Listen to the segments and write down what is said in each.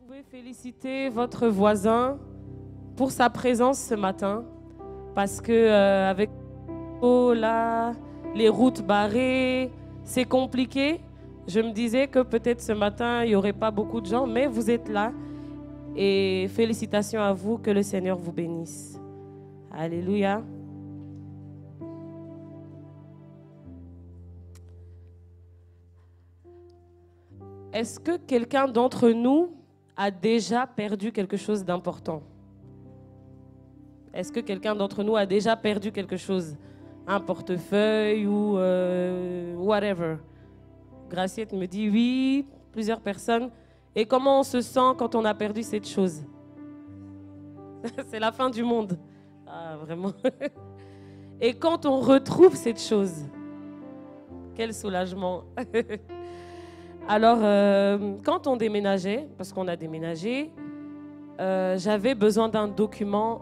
Vous pouvez féliciter votre voisin pour sa présence ce matin, parce que avec là, les routes barrées, c'est compliqué. Je me disais que peut-être ce matin, il n'y aurait pas beaucoup de gens, mais vous êtes là. Et félicitations à vous, que le Seigneur vous bénisse. Alléluia. Est-ce que quelqu'un d'entre nous a déjà perdu quelque chose d'important? Est-ce que quelqu'un d'entre nous a déjà perdu quelque chose? Un portefeuille ou whatever? Graciette me dit oui, plusieurs personnes. Et comment on se sent quand on a perdu cette chose? C'est la fin du monde. Ah, vraiment. Et quand on retrouve cette chose, quel soulagement. Alors, quand on déménageait, parce qu'on a déménagé, j'avais besoin d'un document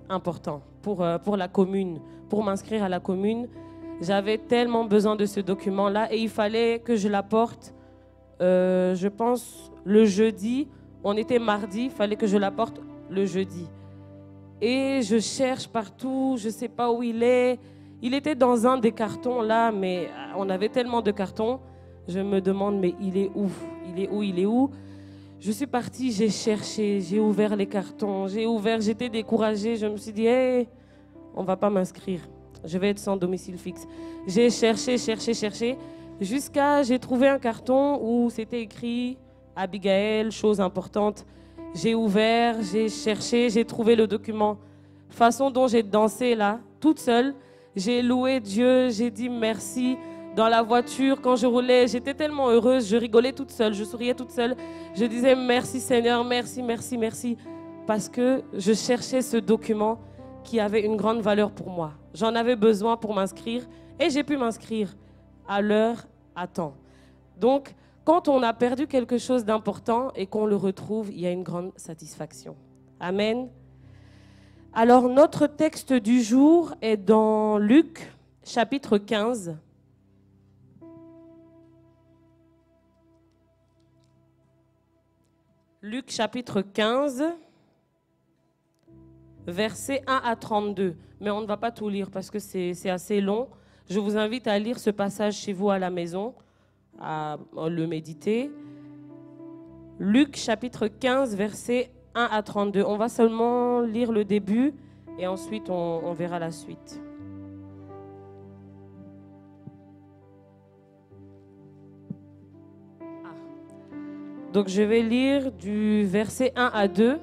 important pour la commune, pour m'inscrire à la commune. J'avais tellement besoin de ce document-là et il fallait que je l'apporte, je pense, le jeudi. On était mardi, il fallait que je l'apporte le jeudi. Et je cherche partout, je ne sais pas où il est. Il était dans un des cartons là, mais on avait tellement de cartons. Je me demande, mais il est où? Il est où? Il est où? Je suis partie, j'ai cherché, j'ai ouvert les cartons, j'étais découragée. Je me suis dit, hey, on ne va pas m'inscrire. Je vais être sans domicile fixe. J'ai cherché, jusqu'à j'ai trouvé un carton où c'était écrit Abigaël, chose importante. J'ai ouvert, j'ai cherché, j'ai trouvé le document. Façon dont j'ai dansé là, toute seule. J'ai loué Dieu, j'ai dit merci. Dans la voiture, quand je roulais, j'étais tellement heureuse, je rigolais toute seule, je souriais toute seule. Je disais merci Seigneur, merci, merci, merci. Parce que je cherchais ce document qui avait une grande valeur pour moi. J'en avais besoin pour m'inscrire et j'ai pu m'inscrire à l'heure, à temps. Donc, quand on a perdu quelque chose d'important et qu'on le retrouve, il y a une grande satisfaction. Amen. Alors, notre texte du jour est dans Luc, chapitre 15. Luc chapitre 15, versets 1 à 32. Mais on ne va pas tout lire parce que c'est assez long. Je vous invite à lire ce passage chez vous à la maison, à le méditer. Luc chapitre 15, versets 1 à 32. On va seulement lire le début et ensuite on verra la suite. Donc je vais lire du verset 1 à 2.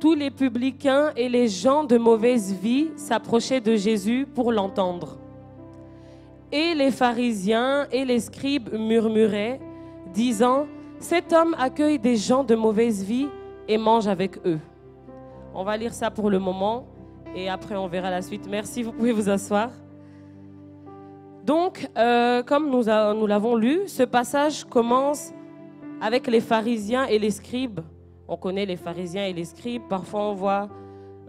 Tous les publicains et les gens de mauvaise vie s'approchaient de Jésus pour l'entendre. Et les pharisiens et les scribes murmuraient, disant, « Cet homme accueille des gens de mauvaise vie et mange avec eux. » On va lire ça pour le moment et après on verra la suite. Merci, vous pouvez vous asseoir. Donc, comme nous l'avons lu, ce passage commence avec les pharisiens et les scribes. On connaît les pharisiens et les scribes. Parfois,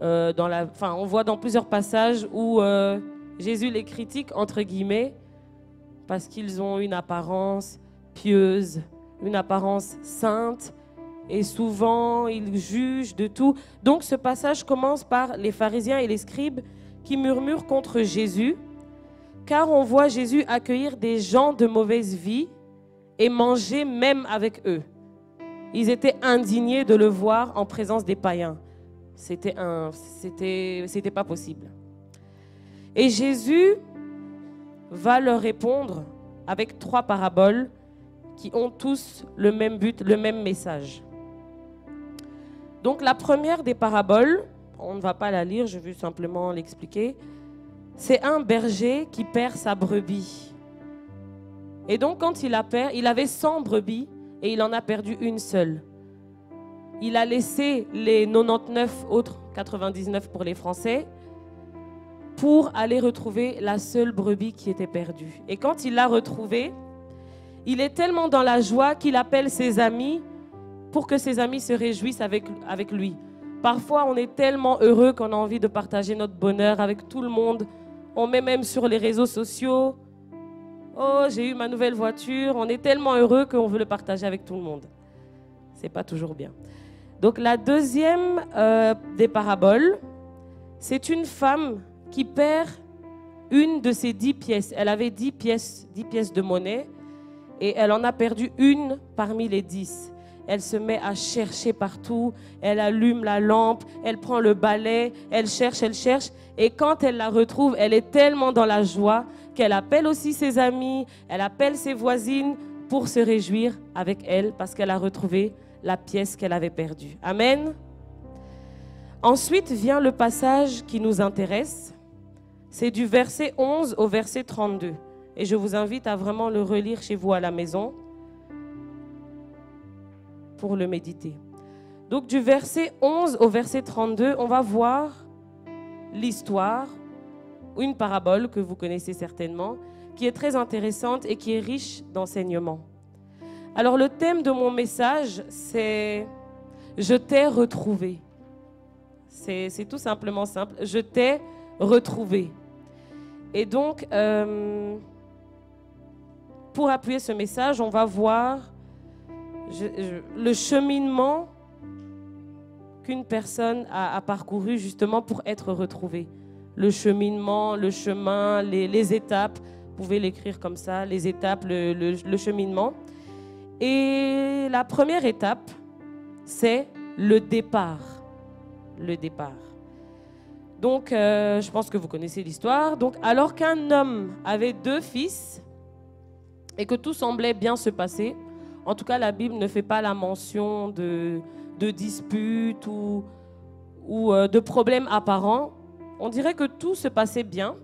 on voit dans plusieurs passages où Jésus les critique, entre guillemets, parce qu'ils ont une apparence pieuse, une apparence sainte, et souvent, ils jugent de tout. Donc, ce passage commence par les pharisiens et les scribes qui murmurent contre Jésus, car on voit Jésus accueillir des gens de mauvaise vie et manger même avec eux. Ils étaient indignés de le voir en présence des païens. C'était pas possible. Et Jésus va leur répondre avec 3 paraboles qui ont tous le même but, le même message. Donc la première des paraboles, on ne va pas la lire, je vais simplement l'expliquer. C'est un berger qui perd sa brebis. Et donc, quand il avait 100 brebis et il en a perdu une seule. Il a laissé les 99 autres, 99 pour les Français, pour aller retrouver la seule brebis qui était perdue. Et quand il l'a retrouvée, il est tellement dans la joie qu'il appelle ses amis pour que ses amis se réjouissent avec lui. Parfois, on est tellement heureux qu'on a envie de partager notre bonheur avec tout le monde. On met même sur les réseaux sociaux. Oh, j'ai eu ma nouvelle voiture. On est tellement heureux qu'on veut le partager avec tout le monde. c'est pas toujours bien. Donc la deuxième des paraboles, c'est une femme qui perd une de ses 10 pièces. Elle avait 10 pièces de monnaie et elle en a perdu une parmi les 10. Elle se met à chercher partout, elle allume la lampe, elle prend le balai, elle cherche. Et quand elle la retrouve, elle est tellement dans la joie qu'elle appelle aussi ses amis, elle appelle ses voisines pour se réjouir avec elle parce qu'elle a retrouvé la pièce qu'elle avait perdue. Amen. Ensuite vient le passage qui nous intéresse. C'est du verset 11 au verset 32. Et je vous invite à vraiment le relire chez vous à la maison pour le méditer. Donc du verset 11 au verset 32, on va voir l'histoire, une parabole que vous connaissez certainement, qui est très intéressante et qui est riche d'enseignements. Alors le thème de mon message, c'est « Je t'ai retrouvé ». C'est tout simplement simple. « Je t'ai retrouvé ». Et donc, pour appuyer ce message, on va voir le cheminement qu'une personne a parcouru justement pour être retrouvée. Le cheminement, le chemin, les étapes. Vous pouvez l'écrire comme ça, les étapes, le cheminement. Et la première étape, c'est le départ. Le départ. Donc, je pense que vous connaissez l'histoire. Donc, alors qu'un homme avait 2 fils et que tout semblait bien se passer, en tout cas, la Bible ne fait pas la mention de disputes ou de problèmes apparents. On dirait que tout se passait bien.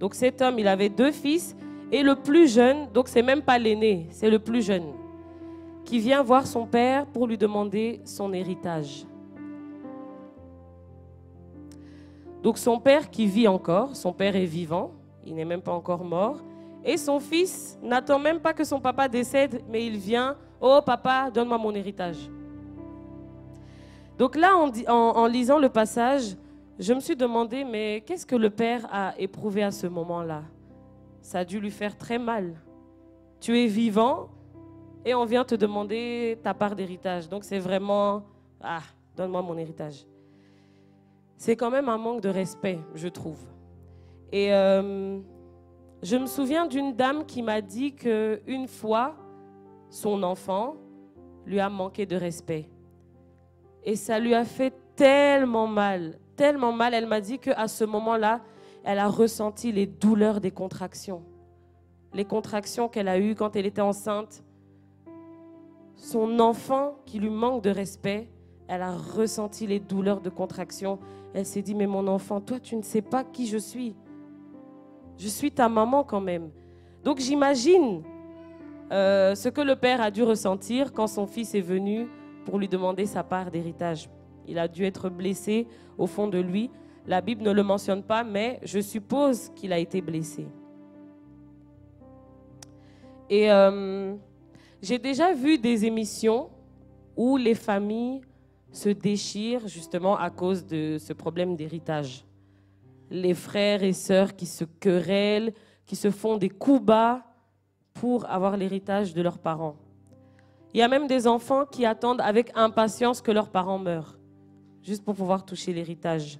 Donc, cet homme, il avait 2 fils et le plus jeune, donc c'est même pas l'aîné, c'est le plus jeune, qui vient voir son père pour lui demander son héritage. Donc son père qui vit encore, son père est vivant, il n'est même pas encore mort, et son fils n'attend même pas que son papa décède, mais il vient, « Oh papa, donne-moi mon héritage ». Donc là, en lisant le passage, je me suis demandé, mais qu'est-ce que le père a éprouvé à ce moment-là? Ça a dû lui faire très mal. Tu es vivant et on vient te demander ta part d'héritage. Donc c'est vraiment, donne-moi mon héritage. C'est quand même un manque de respect, je trouve. Et je me souviens d'une dame qui m'a dit qu'une fois, son enfant lui a manqué de respect. Et ça lui a fait tellement mal. Elle m'a dit qu'à ce moment-là, elle a ressenti les douleurs des contractions. Les contractions qu'elle a eues quand elle était enceinte. Son enfant qui lui manque de respect, elle a ressenti les douleurs de contraction. Elle s'est dit, mais mon enfant, toi, tu ne sais pas qui je suis. Je suis ta maman quand même. Donc j'imagine ce que le père a dû ressentir quand son fils est venu pour lui demander sa part d'héritage. Il a dû être blessé au fond de lui. La Bible ne le mentionne pas, mais je suppose qu'il a été blessé. Et j'ai déjà vu des émissions où les familles se déchirent justement à cause de ce problème d'héritage. Les frères et sœurs qui se querellent, qui se font des coups bas pour avoir l'héritage de leurs parents. Il y a même des enfants qui attendent avec impatience que leurs parents meurent, juste pour pouvoir toucher l'héritage.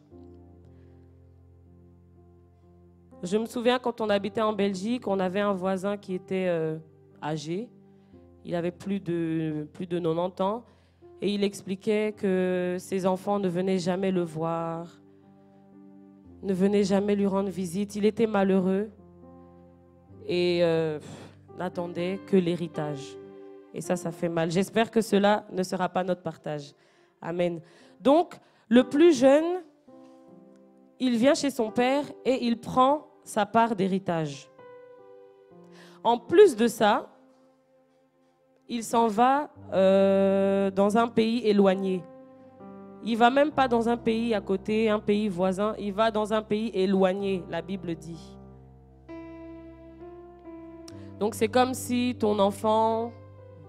Je me souviens quand on habitait en Belgique, on avait un voisin qui était âgé. Il avait plus de 90 ans. Et il expliquait que ses enfants ne venaient jamais le voir, ne venaient jamais lui rendre visite. Il était malheureux et n'attendait que l'héritage. Et ça fait mal. J'espère que cela ne sera pas notre partage. Amen. Donc, le plus jeune, il vient chez son père et il prend sa part d'héritage. En plus de ça, il s'en va dans un pays éloigné. Il ne va même pas dans un pays à côté, un pays voisin. Il va dans un pays éloigné, la Bible dit. Donc c'est comme si ton enfant,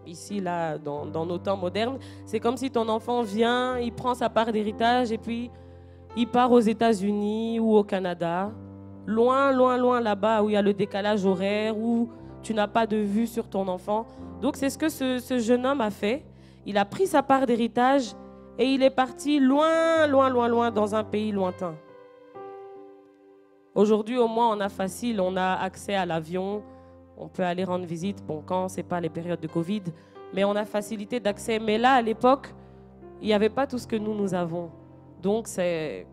ici, là, dans nos temps modernes, c'est comme si ton enfant vient, il prend sa part d'héritage et puis il part aux États-Unis ou au Canada, loin, loin, loin là-bas où il y a le décalage horaire, où tu n'as pas de vue sur ton enfant. Donc c'est ce que ce jeune homme a fait. il a pris sa part d'héritage et il est parti loin, loin, loin, loin dans un pays lointain. Aujourd'hui, au moins, on a facile, on a accès à l'avion, on peut aller rendre visite, bon, quand ce n'est pas les périodes de Covid, mais on a facilité d'accès. Mais là, à l'époque, il n'y avait pas tout ce que nous avons. Donc,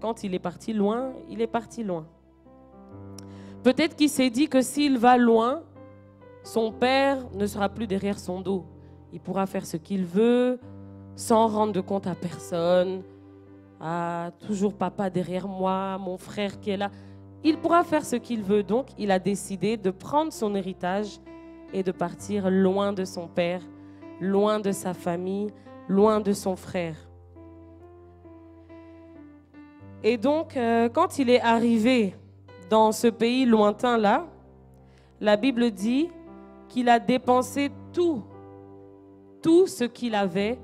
quand il est parti loin, il est parti loin. Peut-être qu'il s'est dit que s'il va loin, son père ne sera plus derrière son dos. Il pourra faire ce qu'il veut, sans rendre compte à personne. Ah, toujours papa derrière moi, mon frère qui est là. Il pourra faire ce qu'il veut. Donc, il a décidé de prendre son héritage et de partir loin de son père, loin de sa famille, loin de son frère. Et donc, quand il est arrivé dans ce pays lointain-là, la Bible dit qu'il a dépensé tout ce qu'il avait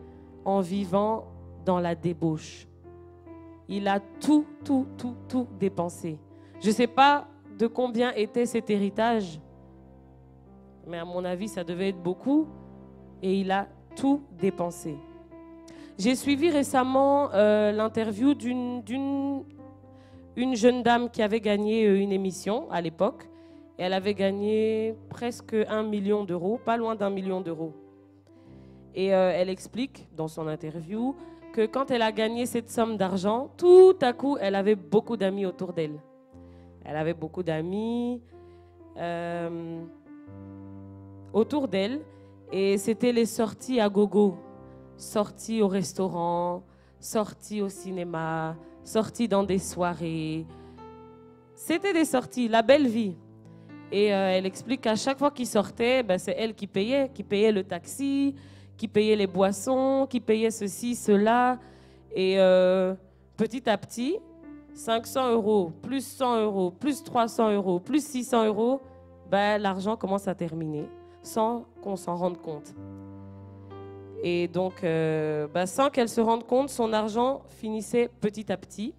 en vivant dans la débauche. Il a tout dépensé. Je ne sais pas de combien était cet héritage, mais à mon avis, ça devait être beaucoup. Et il a tout dépensé. J'ai suivi récemment l'interview d'une jeune dame qui avait gagné une émission à l'époque. Et elle avait gagné presque 1 million d'euros, pas loin d'1 million d'euros. Et elle explique dans son interview que quand elle a gagné cette somme d'argent, tout à coup, elle avait beaucoup d'amis autour d'elle. Elle avait beaucoup d'amis autour d'elle. Et c'était les sorties à gogo. Sorties au restaurant, sorties au cinéma, sorties dans des soirées. C'était des sorties, la belle vie. Et elle explique qu'à chaque fois qu'il sortait, c'est elle qui payait le taxi, qui payait les boissons, qui payait ceci, cela. Et petit à petit, 500 €, plus 100 €, plus 300 €, plus 600 €, l'argent commence à terminer sans qu'on s'en rende compte. Et donc, sans qu'elle se rende compte, son argent finissait petit à petit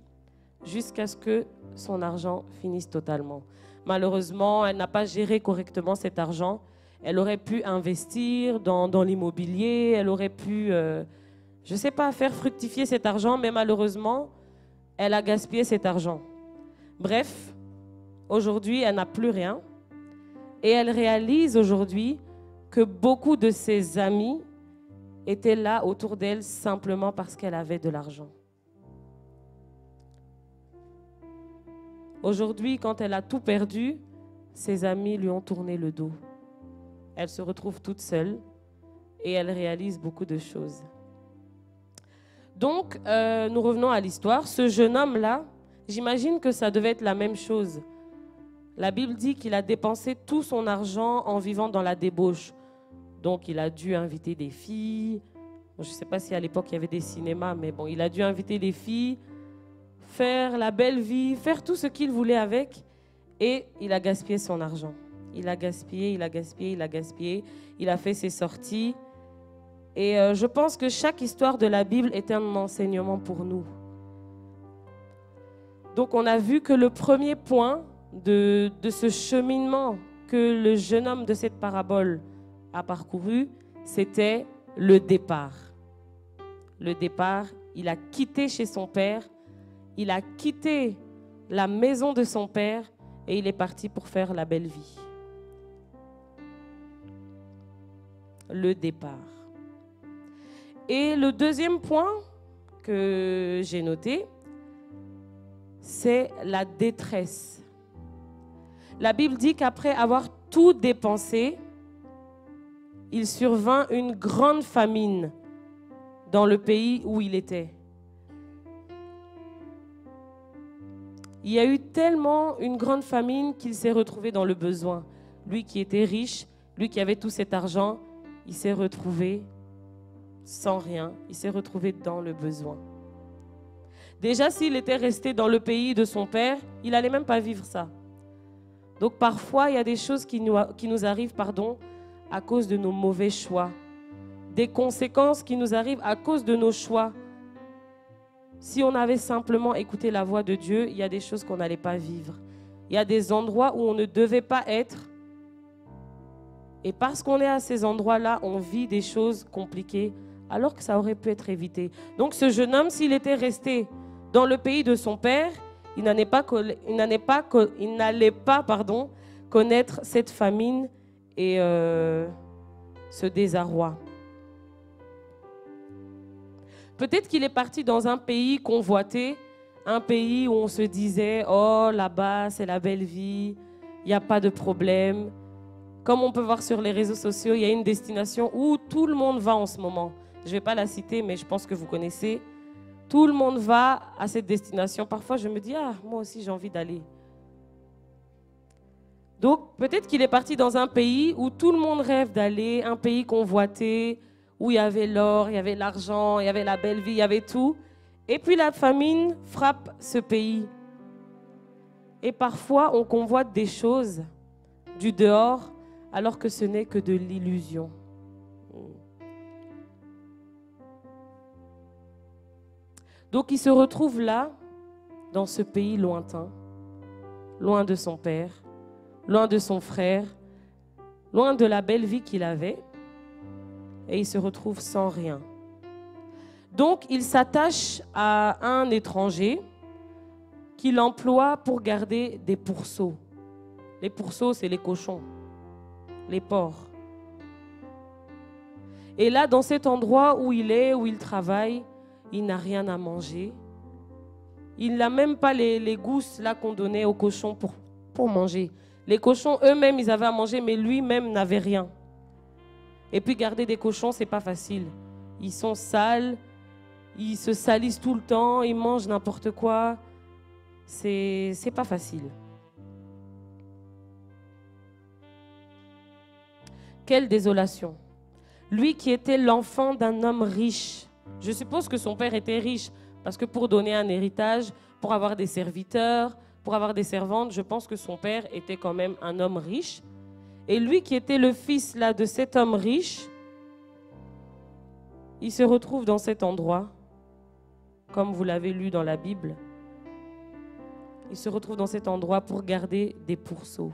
jusqu'à ce que son argent finisse totalement. Malheureusement, elle n'a pas géré correctement cet argent. Elle aurait pu investir dans l'immobilier, elle aurait pu, je ne sais pas, faire fructifier cet argent, mais malheureusement, elle a gaspillé cet argent. Bref, aujourd'hui, elle n'a plus rien. Et elle réalise aujourd'hui que beaucoup de ses amis étaient là autour d'elle simplement parce qu'elle avait de l'argent. Aujourd'hui, quand elle a tout perdu, ses amis lui ont tourné le dos. Elle se retrouve toute seule et elle réalise beaucoup de choses. Donc, nous revenons à l'histoire. Ce jeune homme-là, j'imagine que ça devait être la même chose. La Bible dit qu'il a dépensé tout son argent en vivant dans la débauche. Donc, il a dû inviter des filles. Je ne sais pas si à l'époque il y avait des cinémas, mais bon, il a dû inviter des filles, faire la belle vie, faire tout ce qu'il voulait avec. Et il a gaspillé son argent. Il a gaspillé, il a gaspillé, il a gaspillé. Il a fait ses sorties. Et je pense que chaque histoire de la Bible est un enseignement pour nous. Donc, on a vu que le premier point de ce cheminement que le jeune homme de cette parabole a parcouru, c'était le départ. Le départ, il a quitté chez son père, il a quitté la maison de son père et il est parti pour faire la belle vie. Le départ. Et le deuxième point que j'ai noté, c'est la détresse. La Bible dit qu'après avoir tout dépensé, il survint une grande famine dans le pays où il était. Il y a eu tellement une grande famine qu'il s'est retrouvé dans le besoin. Lui qui était riche, lui qui avait tout cet argent, il s'est retrouvé sans rien. Il s'est retrouvé dans le besoin. Déjà, s'il était resté dans le pays de son père, il n'allait même pas vivre ça. Donc parfois, il y a des choses qui nous arrivent, à cause de nos mauvais choix. Des conséquences qui nous arrivent à cause de nos choix. Si on avait simplement écouté la voix de Dieu, il y a des choses qu'on n'allait pas vivre. Il y a des endroits où on ne devait pas être. Et parce qu'on est à ces endroits-là, on vit des choses compliquées alors que ça aurait pu être évité. Donc ce jeune homme, s'il était resté dans le pays de son père, il n'allait pas connaître cette famine et ce désarroi. Peut-être qu'il est parti dans un pays convoité, un pays où on se disait « Oh, là-bas, c'est la belle vie, il n'y a pas de problème ». Comme on peut voir sur les réseaux sociaux, il y a une destination où tout le monde va en ce moment. Je ne vais pas la citer, mais je pense que vous connaissez. Tout le monde va à cette destination. Parfois, je me dis « Ah, moi aussi, j'ai envie d'aller ». Donc, peut-être qu'il est parti dans un pays où tout le monde rêve d'aller, un pays convoité, où il y avait l'or, il y avait l'argent, il y avait la belle vie, il y avait tout. Et puis la famine frappe ce pays. Et parfois, on convoite des choses du dehors, alors que ce n'est que de l'illusion. Donc, il se retrouve là, dans ce pays lointain, loin de son père, loin de son frère, loin de la belle vie qu'il avait, et il se retrouve sans rien. Donc, il s'attache à un étranger qu'il emploie pour garder des pourceaux. Les pourceaux, c'est les cochons, les porcs. Et là, dans cet endroit où il travaille, il n'a rien à manger. Il n'a même pas les gousses là qu'on donnait aux cochons pour manger. Les cochons eux-mêmes, ils avaient à manger, mais lui-même n'avait rien. Et puis garder des cochons, c'est pas facile. Ils sont sales, ils se salissent tout le temps, ils mangent n'importe quoi. C'est pas facile. Quelle désolation. Lui qui était l'enfant d'un homme riche. Je suppose que son père était riche, parce que pour donner un héritage, pour avoir des serviteurs, pour avoir des servantes, je pense que son père était quand même un homme riche. Et lui qui était le fils là, de cet homme riche, il se retrouve dans cet endroit, comme vous l'avez lu dans la Bible. Il se retrouve dans cet endroit pour garder des pourceaux.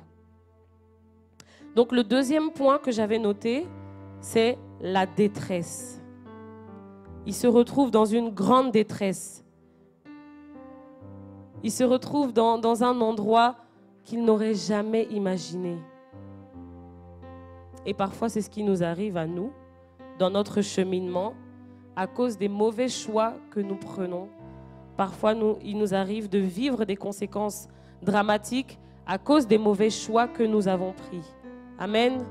Donc le deuxième point que j'avais noté, c'est la détresse. Il se retrouve dans une grande détresse. Il se retrouve dans un endroit qu'il n'aurait jamais imaginé. Et parfois, c'est ce qui nous arrive à nous, dans notre cheminement, à cause des mauvais choix que nous prenons. Parfois, il nous arrive de vivre des conséquences dramatiques à cause des mauvais choix que nous avons pris. Amen.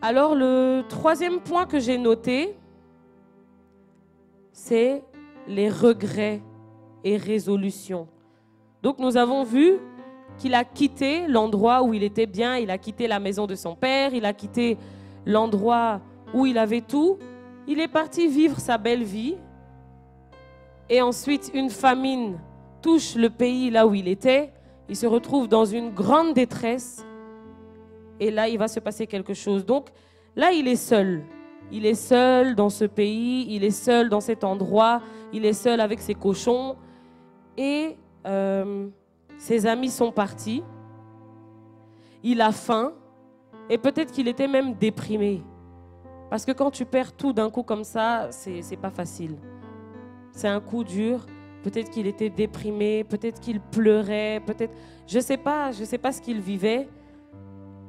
Alors, le troisième point que j'ai noté, c'est les regrets et résolutions. Donc, nous avons vu qu'il a quitté l'endroit où il était bien, il a quitté la maison de son père, il a quitté l'endroit où il avait tout. Il est parti vivre sa belle vie. Et ensuite, une famine touche le pays là où il était. Il se retrouve dans une grande détresse. Et là, il va se passer quelque chose. Donc, là, il est seul. Il est seul dans ce pays, il est seul dans cet endroit, il est seul avec ses cochons. Et ses amis sont partis. Il a faim. Et peut-être qu'il était même déprimé. Parce que quand tu perds tout d'un coup comme ça, c'est pas facile. C'est un coup dur. Peut-être qu'il était déprimé, peut-être qu'il pleurait, peut-être... Je sais pas ce qu'il vivait.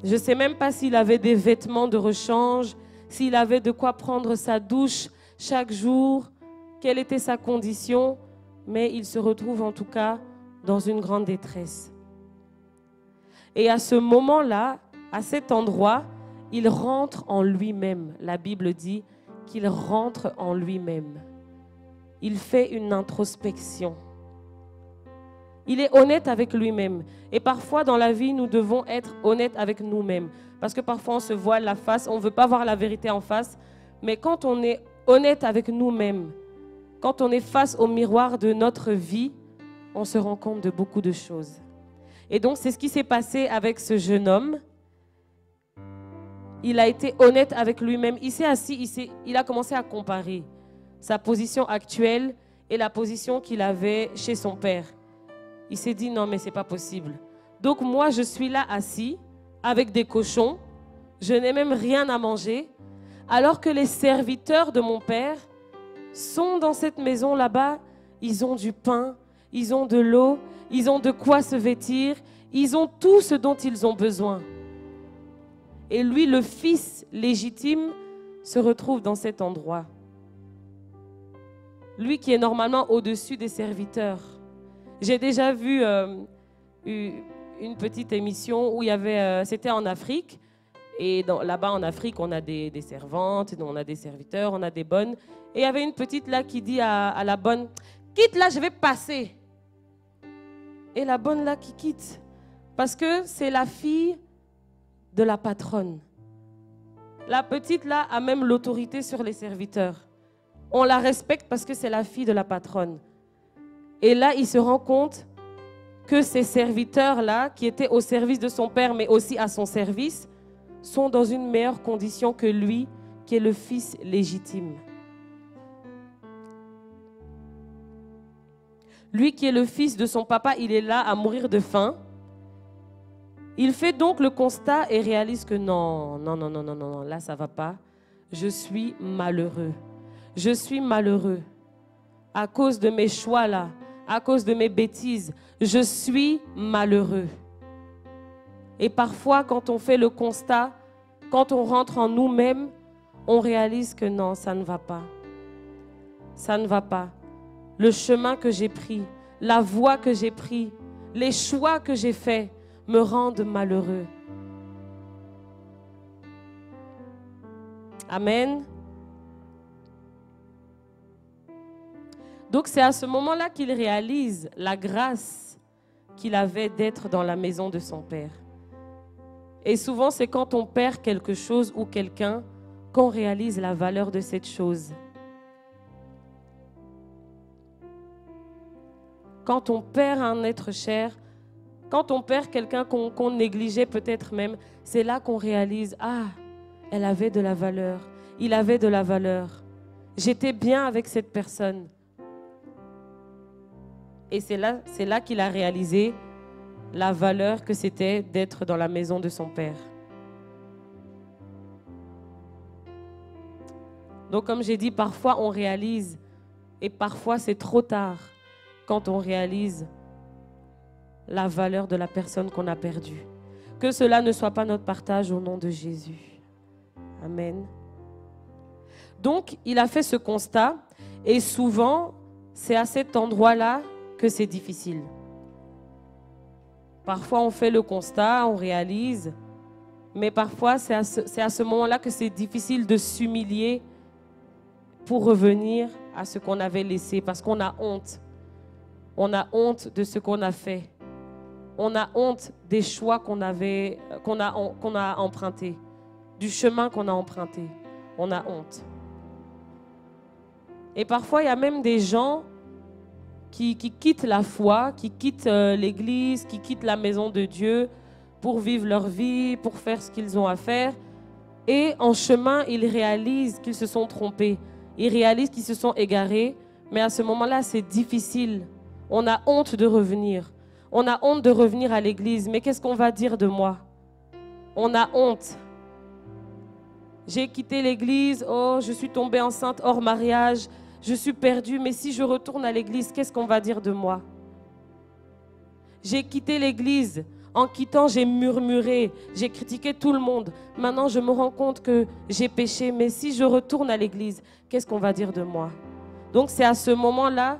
Je ne sais même pas s'il avait des vêtements de rechange, s'il avait de quoi prendre sa douche chaque jour, quelle était sa condition, mais il se retrouve en tout cas dans une grande détresse. Et à ce moment-là, à cet endroit, il rentre en lui-même. La Bible dit qu'il rentre en lui-même. Il fait une introspection. Il est honnête avec lui-même. Et parfois, dans la vie, nous devons être honnêtes avec nous-mêmes. Parce que parfois, on se voile la face, on ne veut pas voir la vérité en face. Mais quand on est honnête avec nous-mêmes, quand on est face au miroir de notre vie, on se rend compte de beaucoup de choses. Et donc, c'est ce qui s'est passé avec ce jeune homme. Il a été honnête avec lui-même. Il s'est assis, il a commencé à comparer sa position actuelle et la position qu'il avait chez son père. Il s'est dit, non, mais ce n'est pas possible. Donc moi, je suis là assis avec des cochons, je n'ai même rien à manger, alors que les serviteurs de mon père sont dans cette maison là-bas, ils ont du pain, ils ont de l'eau, ils ont de quoi se vêtir, ils ont tout ce dont ils ont besoin. Et lui, le fils légitime, se retrouve dans cet endroit. Lui qui est normalement au-dessus des serviteurs. J'ai déjà vu une petite émission où il y avait, c'était en Afrique. Et là-bas en Afrique, on a des servantes, on a des serviteurs, on a des bonnes. Et il y avait une petite là qui dit à la bonne, « Quitte là, je vais passer. » Et la bonne là qui quitte. Parce que c'est la fille de la patronne. La petite là a même l'autorité sur les serviteurs. On la respecte parce que c'est la fille de la patronne. Et là, il se rend compte que ces serviteurs-là, qui étaient au service de son père, mais aussi à son service, sont dans une meilleure condition que lui, qui est le fils légitime. Lui qui est le fils de son papa, il est là à mourir de faim. Il fait donc le constat et réalise que non, là ça va pas. Je suis malheureux. Je suis malheureux à cause de mes choix là, à cause de mes bêtises. Je suis malheureux. Et parfois, quand on fait le constat, quand on rentre en nous-mêmes, on réalise que non, ça ne va pas. Ça ne va pas. Le chemin que j'ai pris, la voie que j'ai prise, les choix que j'ai faits me rendent malheureux. Amen. Donc c'est à ce moment-là qu'il réalise la grâce qu'il avait d'être dans la maison de son père. Et souvent c'est quand on perd quelque chose ou quelqu'un qu'on réalise la valeur de cette chose. Quand on perd un être cher, quand on perd quelqu'un qu'on négligeait peut-être même, c'est là qu'on réalise, ah, elle avait de la valeur, il avait de la valeur. J'étais bien avec cette personne. Et c'est là qu'il a réalisé la valeur que c'était d'être dans la maison de son père. Donc comme j'ai dit, parfois on réalise et parfois c'est trop tard quand on réalise la valeur de la personne qu'on a perdue. Que cela ne soit pas notre partage au nom de Jésus. Amen. Donc, il a fait ce constat et souvent, c'est à cet endroit-là que c'est difficile. Parfois, on fait le constat, on réalise, mais parfois, c'est à ce moment-là que c'est difficile de s'humilier pour revenir à ce qu'on avait laissé parce qu'on a honte. On a honte de ce qu'on a fait. On a honte des choix qu'on a empruntés, du chemin qu'on a emprunté. On a honte. Et parfois, il y a même des gens qui quittent la foi, qui quittent l'église, qui quittent la maison de Dieu pour vivre leur vie, pour faire ce qu'ils ont à faire. Et en chemin, ils réalisent qu'ils se sont trompés. Ils réalisent qu'ils se sont égarés. Mais à ce moment-là, c'est difficile. On a honte de revenir. On a honte de revenir à l'église. Mais qu'est-ce qu'on va dire de moi? On a honte. J'ai quitté l'église. Oh, je suis tombée enceinte hors mariage. Je suis perdue. Mais si je retourne à l'église, qu'est-ce qu'on va dire de moi? J'ai quitté l'église. En quittant, j'ai murmuré. J'ai critiqué tout le monde. Maintenant, je me rends compte que j'ai péché. Mais si je retourne à l'église, qu'est-ce qu'on va dire de moi? Donc, c'est à ce moment-là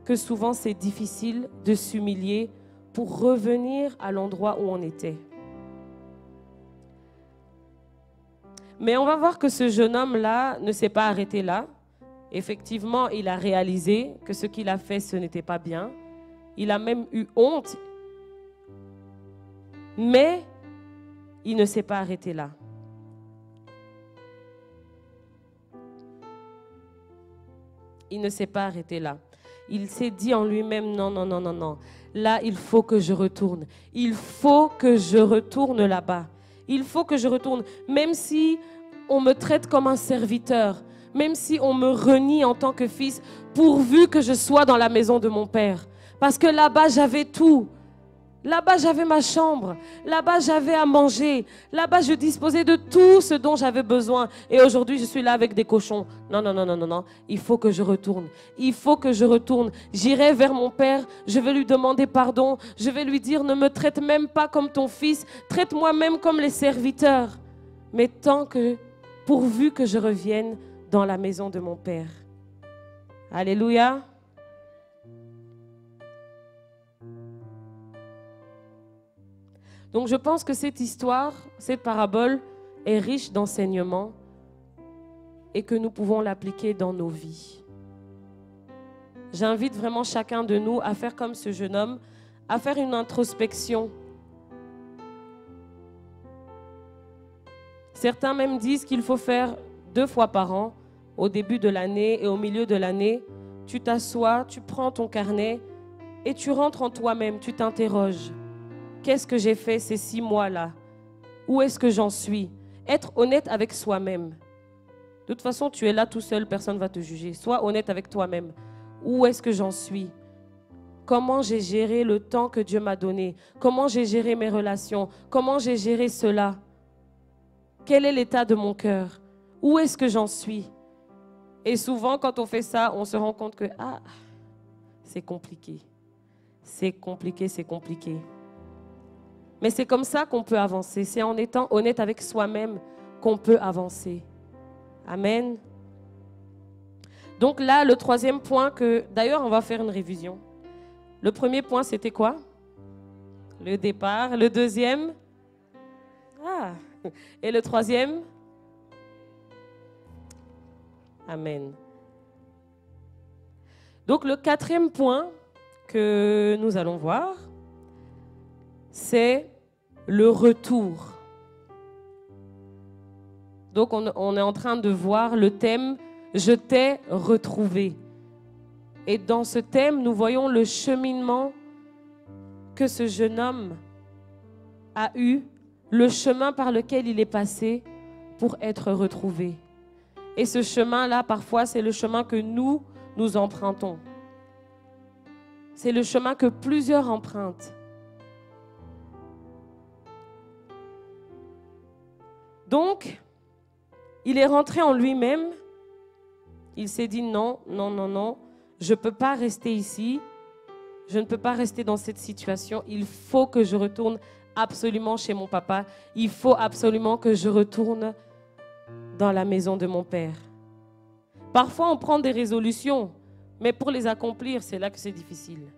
que souvent, c'est difficile de s'humilier pour revenir à l'endroit où on était. Mais on va voir que ce jeune homme-là ne s'est pas arrêté là. Effectivement, il a réalisé que ce qu'il a fait, ce n'était pas bien. Il a même eu honte. Mais il ne s'est pas arrêté là. Il ne s'est pas arrêté là. Il s'est dit en lui-même, non. Là, il faut que je retourne. Il faut que je retourne là-bas. Il faut que je retourne. Même si on me traite comme un serviteur, même si on me renie en tant que fils, pourvu que je sois dans la maison de mon père. Parce que là-bas, j'avais tout. Là-bas, j'avais ma chambre. Là-bas, j'avais à manger. Là-bas, je disposais de tout ce dont j'avais besoin. Et aujourd'hui, je suis là avec des cochons. Non, non, non, non, non, non. Il faut que je retourne. Il faut que je retourne. J'irai vers mon père. Je vais lui demander pardon. Je vais lui dire, ne me traite même pas comme ton fils. Traite-moi même comme les serviteurs. Mais pourvu que je revienne dans la maison de mon père. Alléluia. Donc je pense que cette histoire, cette parabole est riche d'enseignements et que nous pouvons l'appliquer dans nos vies. J'invite vraiment chacun de nous à faire comme ce jeune homme, à faire une introspection. Certains même disent qu'il faut faire 2 fois par an, au début de l'année et au milieu de l'année. Tu t'assois, tu prends ton carnet et tu rentres en toi-même, tu t'interroges. Qu'est-ce que j'ai fait ces 6 mois-là? Où est-ce que j'en suis? Être honnête avec soi-même. De toute façon, tu es là tout seul, personne ne va te juger. Sois honnête avec toi-même. Où est-ce que j'en suis? Comment j'ai géré le temps que Dieu m'a donné? Comment j'ai géré mes relations? Comment j'ai géré cela? Quel est l'état de mon cœur? Où est-ce que j'en suis? Et souvent, quand on fait ça, on se rend compte que c'est compliqué. C'est compliqué, c'est compliqué. Mais c'est comme ça qu'on peut avancer. C'est en étant honnête avec soi-même qu'on peut avancer. Amen. Donc là, le 3e point d'ailleurs, on va faire une révision. Le 1er point, c'était quoi? Le départ. Le 2e? Et le 3e? Amen. Donc le 4e point que nous allons voir, c'est le retour. Donc on est en train de voir le thème « Je t'ai retrouvé ». Et dans ce thème, nous voyons le cheminement que ce jeune homme a eu, le chemin par lequel il est passé pour être retrouvé. Et ce chemin-là, parfois, c'est le chemin que nous empruntons. C'est le chemin que plusieurs empruntent. Donc, il est rentré en lui-même. Il s'est dit non, non, non, non, je ne peux pas rester ici. Je ne peux pas rester dans cette situation. Il faut que je retourne absolument chez mon papa. Il faut absolument que je retourne dans la maison de mon père. Parfois, on prend des résolutions, mais pour les accomplir, c'est là que c'est difficile.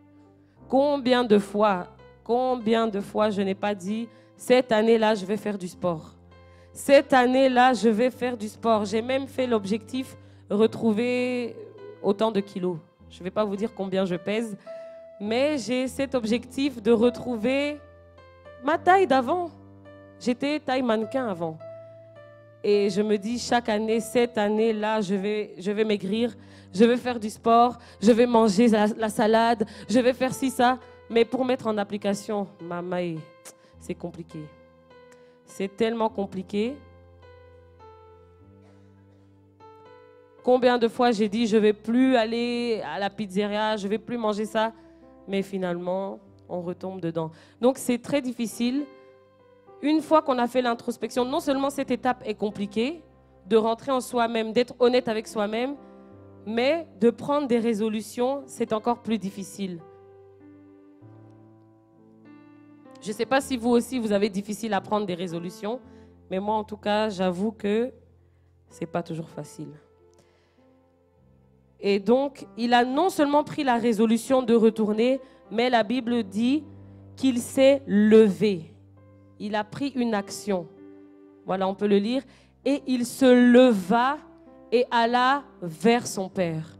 Combien de fois je n'ai pas dit, cette année-là, je vais faire du sport. Cette année-là, je vais faire du sport. J'ai même fait l'objectif, retrouver autant de kilos. Je ne vais pas vous dire combien je pèse, mais j'ai cet objectif de retrouver ma taille d'avant. J'étais taille mannequin avant. Et je me dis chaque année, cette année-là, je vais maigrir, je vais faire du sport, je vais manger la salade, je vais faire ci, ça. Mais pour mettre en application, maman, c'est compliqué. C'est tellement compliqué. Combien de fois j'ai dit, je ne vais plus aller à la pizzeria, je ne vais plus manger ça. Mais finalement, on retombe dedans. Donc, c'est très difficile. Une fois qu'on a fait l'introspection, non seulement cette étape est compliquée, de rentrer en soi-même, d'être honnête avec soi-même, mais de prendre des résolutions, c'est encore plus difficile. Je ne sais pas si vous aussi, vous avez difficile à prendre des résolutions, mais moi, en tout cas, j'avoue que ce n'est pas toujours facile. Et donc, il a non seulement pris la résolution de retourner, mais la Bible dit qu'il s'est levé. Il a pris une action. Voilà, on peut le lire. Et il se leva et alla vers son père.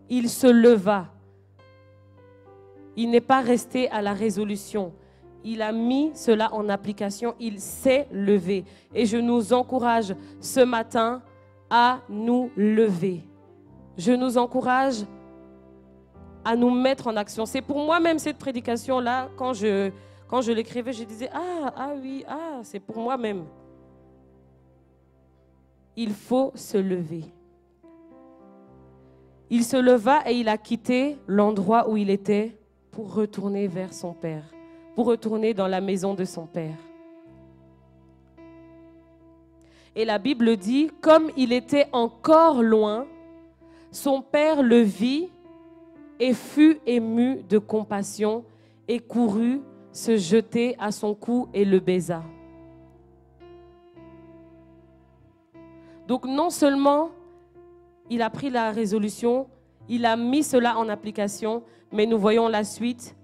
Il se leva. Il n'est pas resté à la résolution. Il a mis cela en application. Il s'est levé. Et je nous encourage ce matin à nous lever. Je nous encourage à nous mettre en action. C'est pour moi-même cette prédication-là, quand je l'écrivais, je disais, c'est pour moi-même. Il faut se lever. Il se leva et il a quitté l'endroit où il était pour retourner vers son père, pour retourner dans la maison de son père. Et la Bible dit, comme il était encore loin, son père le vit et fut ému de compassion et courut se jeter à son cou et le baisa. Donc non seulement il a pris la résolution, il a mis cela en application, mais nous voyons la suite.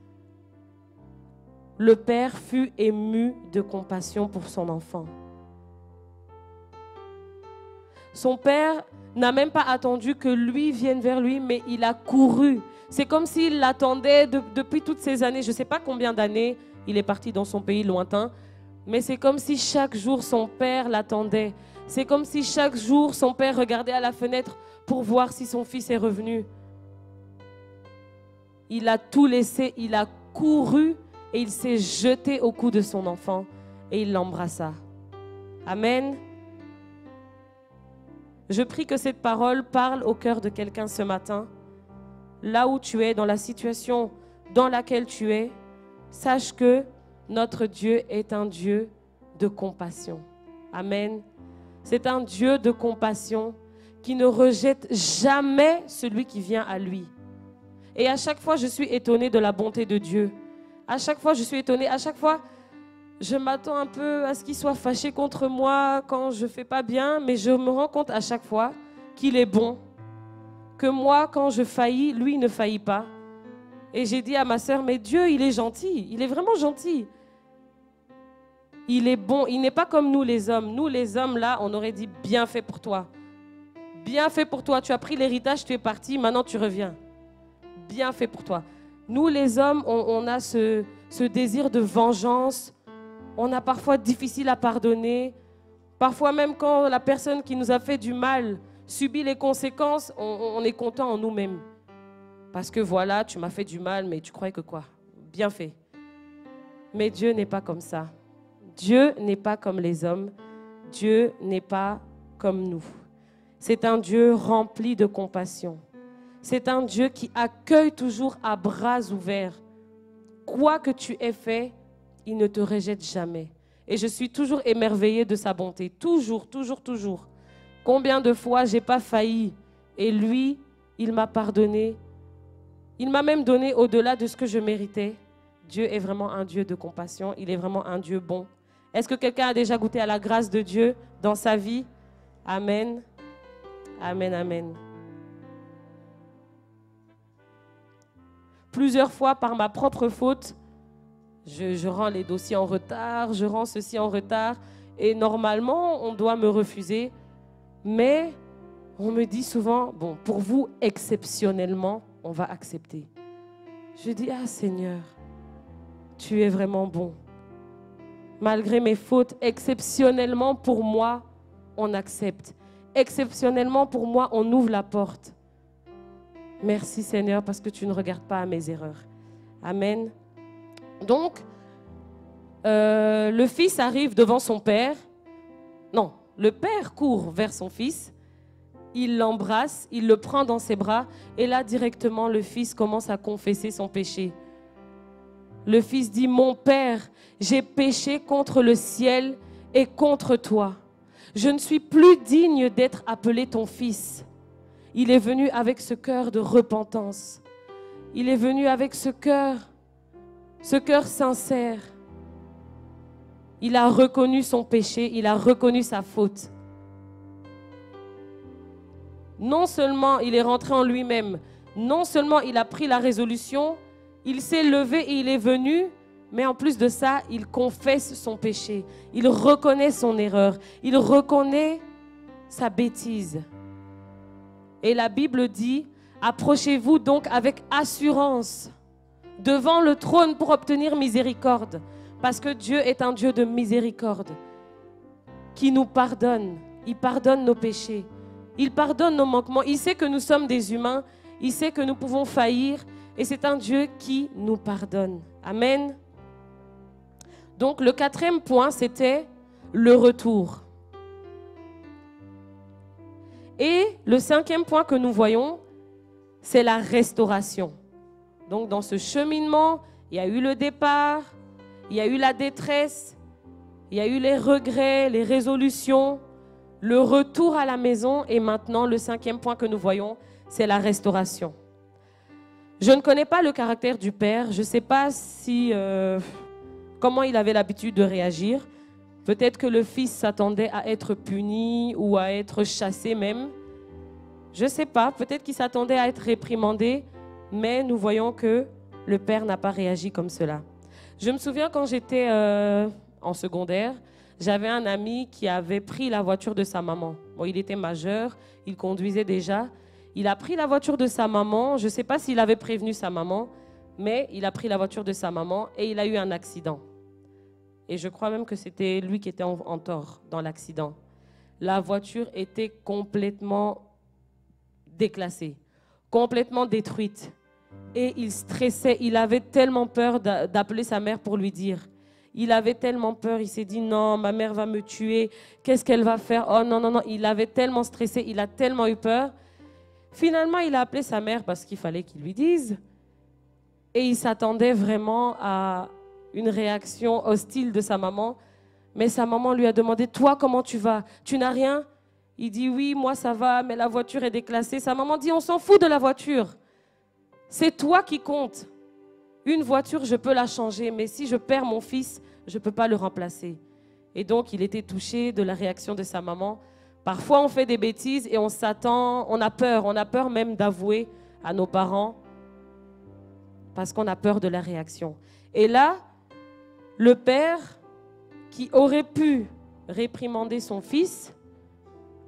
Le père fut ému de compassion pour son enfant. Son père n'a même pas attendu que lui vienne vers lui, mais il a couru. C'est comme s'il l'attendait depuis toutes ces années. Je ne sais pas combien d'années il est parti dans son pays lointain, mais c'est comme si chaque jour son père l'attendait. C'est comme si chaque jour son père regardait à la fenêtre pour voir si son fils est revenu. Il a tout laissé, il a couru et il s'est jeté au cou de son enfant et il l'embrassa. Amen. Je prie que cette parole parle au cœur de quelqu'un ce matin. Là où tu es, dans la situation dans laquelle tu es, sache que notre Dieu est un Dieu de compassion. Amen. C'est un Dieu de compassion qui ne rejette jamais celui qui vient à lui. Et à chaque fois, je suis étonnée de la bonté de Dieu. À chaque fois, je suis étonnée. À chaque fois, je m'attends un peu à ce qu'il soit fâché contre moi quand je ne fais pas bien, mais je me rends compte à chaque fois qu'il est bon. Que moi, quand je faillis, lui il ne faillit pas. Et j'ai dit à ma sœur, mais Dieu, il est gentil, il est vraiment gentil. Il est bon, il n'est pas comme nous les hommes. Nous les hommes, là, on aurait dit, bien fait pour toi. Bien fait pour toi, tu as pris l'héritage, tu es parti, maintenant tu reviens. Bien fait pour toi. Nous les hommes, on a ce désir de vengeance. On a parfois difficile à pardonner. Parfois même quand la personne qui nous a fait du mal subit les conséquences, on est content en nous-mêmes. Parce que voilà, tu m'as fait du mal, mais tu croyais que quoi? Bien fait. Mais Dieu n'est pas comme ça. Dieu n'est pas comme les hommes. Dieu n'est pas comme nous. C'est un Dieu rempli de compassion. C'est un Dieu qui accueille toujours à bras ouverts. Quoi que tu aies fait, il ne te rejette jamais. Et je suis toujours émerveillée de sa bonté. Toujours, toujours, toujours. Combien de fois je n'ai pas failli et lui, il m'a pardonné. Il m'a même donné au-delà de ce que je méritais. Dieu est vraiment un Dieu de compassion. Il est vraiment un Dieu bon. Est-ce que quelqu'un a déjà goûté à la grâce de Dieu dans sa vie? Amen. Amen, amen. Plusieurs fois, par ma propre faute, je rends les dossiers en retard, je rends ceci en retard. Et normalement, on doit me refuser. Mais on me dit souvent, bon, pour vous, exceptionnellement, on va accepter. Je dis, ah Seigneur, tu es vraiment bon. Malgré mes fautes, exceptionnellement pour moi, on accepte. Exceptionnellement pour moi, on ouvre la porte. Merci Seigneur parce que tu ne regardes pas à mes erreurs. Amen. Donc, le fils arrive devant son père. Non, le père court vers son fils. Il l'embrasse, il le prend dans ses bras. Et là, directement, le fils commence à confesser son péché. Le fils dit, mon père, j'ai péché contre le ciel et contre toi. Je ne suis plus digne d'être appelé ton fils. Il est venu avec ce cœur de repentance. Il est venu avec ce cœur sincère. Il a reconnu son péché, il a reconnu sa faute. Non seulement il est rentré en lui-même, non seulement il a pris la résolution, il s'est levé et il est venu, mais en plus de ça, il confesse son péché. Il reconnaît son erreur, il reconnaît sa bêtise. Et la Bible dit, approchez-vous donc avec assurance devant le trône pour obtenir miséricorde. Parce que Dieu est un Dieu de miséricorde qui nous pardonne. Il pardonne nos péchés. Il pardonne nos manquements. Il sait que nous sommes des humains. Il sait que nous pouvons faillir. Et c'est un Dieu qui nous pardonne. Amen. Donc le 4e point, c'était le retour. Et le 5e point que nous voyons, c'est la restauration. Donc dans ce cheminement, il y a eu le départ, Il y a eu la détresse, il y a eu les regrets, les résolutions, le retour à la maison. Et maintenant, le 5e point que nous voyons, c'est la restauration. Je ne connais pas le caractère du père. Je ne sais pas comment il avait l'habitude de réagir. Peut-être que le fils s'attendait à être puni ou à être chassé même. Je ne sais pas. Peut-être qu'il s'attendait à être réprimandé. Mais nous voyons que le père n'a pas réagi comme cela. Je me souviens quand j'étais en secondaire, j'avais un ami qui avait pris la voiture de sa maman. Bon, il était majeur, il conduisait déjà. Il a pris la voiture de sa maman. Je ne sais pas s'il avait prévenu sa maman, mais il a pris la voiture de sa maman et il a eu un accident. Et je crois même que c'était lui qui était en tort dans l'accident. La voiture était complètement déclassée, complètement détruite. Et il stressait, il avait tellement peur d'appeler sa mère pour lui dire. Il avait tellement peur, il s'est dit non, ma mère va me tuer, qu'est-ce qu'elle va faire? Oh non, non, non, il avait tellement stressé, il a tellement eu peur. Finalement, il a appelé sa mère parce qu'il fallait qu'il lui dise. Et il s'attendait vraiment à une réaction hostile de sa maman. Mais sa maman lui a demandé, toi, comment tu vas? Tu n'as rien? Il dit, oui, moi ça va, mais la voiture est déclassée. Sa maman dit, on s'en fout de la voiture. C'est toi qui compte. Une voiture, je peux la changer, mais si je perds mon fils, je ne peux pas le remplacer. Et donc, il était touché de la réaction de sa maman. Parfois, on fait des bêtises et on s'attend, on a peur même d'avouer à nos parents parce qu'on a peur de la réaction. Et là, le père qui aurait pu réprimander son fils,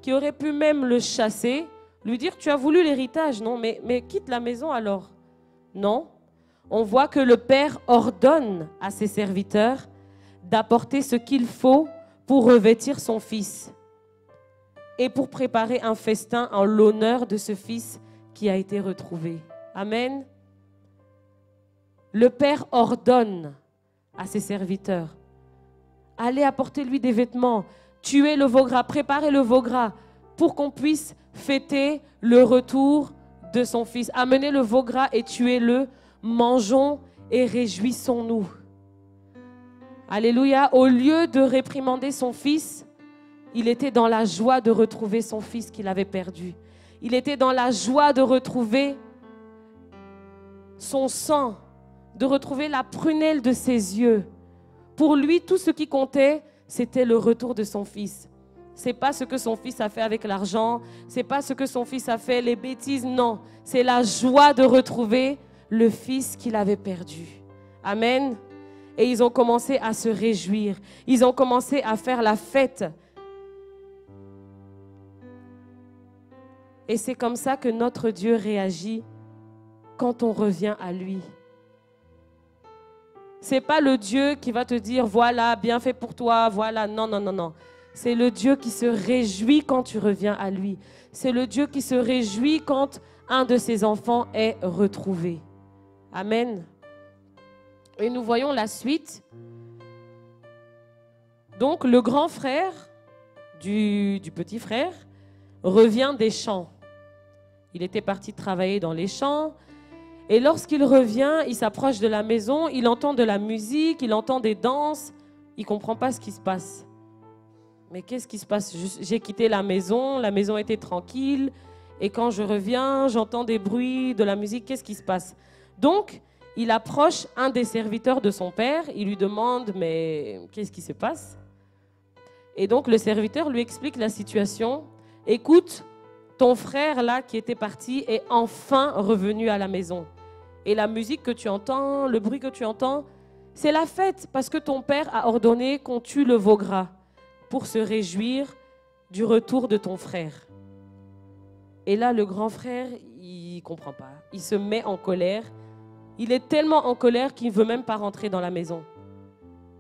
qui aurait pu même le chasser, lui dire, tu as voulu l'héritage, non, mais quitte la maison alors. Non, on voit que le père ordonne à ses serviteurs d'apporter ce qu'il faut pour revêtir son fils et pour préparer un festin en l'honneur de ce fils qui a été retrouvé. Amen. Le père ordonne à ses serviteurs, allez apporter lui des vêtements, tuez le veau gras, préparez le veau gras pour qu'on puisse fêter le retour de son fils. Amenez le veau gras et tuez-le, mangeons et réjouissons-nous. Alléluia. Au lieu de réprimander son fils, il était dans la joie de retrouver son fils qu'il avait perdu. Il était dans la joie de retrouver son sang, de retrouver la prunelle de ses yeux. Pour lui, tout ce qui comptait, c'était le retour de son fils. C'est pas ce que son fils a fait avec l'argent, c'est pas ce que son fils a fait, les bêtises, non. C'est la joie de retrouver le fils qu'il avait perdu. Amen. Et ils ont commencé à se réjouir. Ils ont commencé à faire la fête. Et c'est comme ça que notre Dieu réagit quand on revient à lui. C'est pas le Dieu qui va te dire, voilà, bien fait pour toi, voilà. Non, non, non, non. C'est le Dieu qui se réjouit quand tu reviens à lui. C'est le Dieu qui se réjouit quand un de ses enfants est retrouvé. Amen. Et nous voyons la suite. Donc, le grand frère du petit frère revient des champs. Il était parti travailler dans les champs. Et lorsqu'il revient, il s'approche de la maison, il entend de la musique, il entend des danses. Il ne comprend pas ce qui se passe. Mais qu'est-ce qui se passe? J'ai quitté la maison était tranquille. Et quand je reviens, j'entends des bruits, de la musique. Qu'est-ce qui se passe? Donc, il approche un des serviteurs de son père. Il lui demande, mais qu'est-ce qui se passe? Et donc, le serviteur lui explique la situation. Écoute, ton frère là qui était parti est enfin revenu à la maison. Et la musique que tu entends, le bruit que tu entends, c'est la fête parce que ton père a ordonné qu'on tue le veau gras pour se réjouir du retour de ton frère. Et là, le grand frère, il ne comprend pas. Il se met en colère. Il est tellement en colère qu'il ne veut même pas rentrer dans la maison.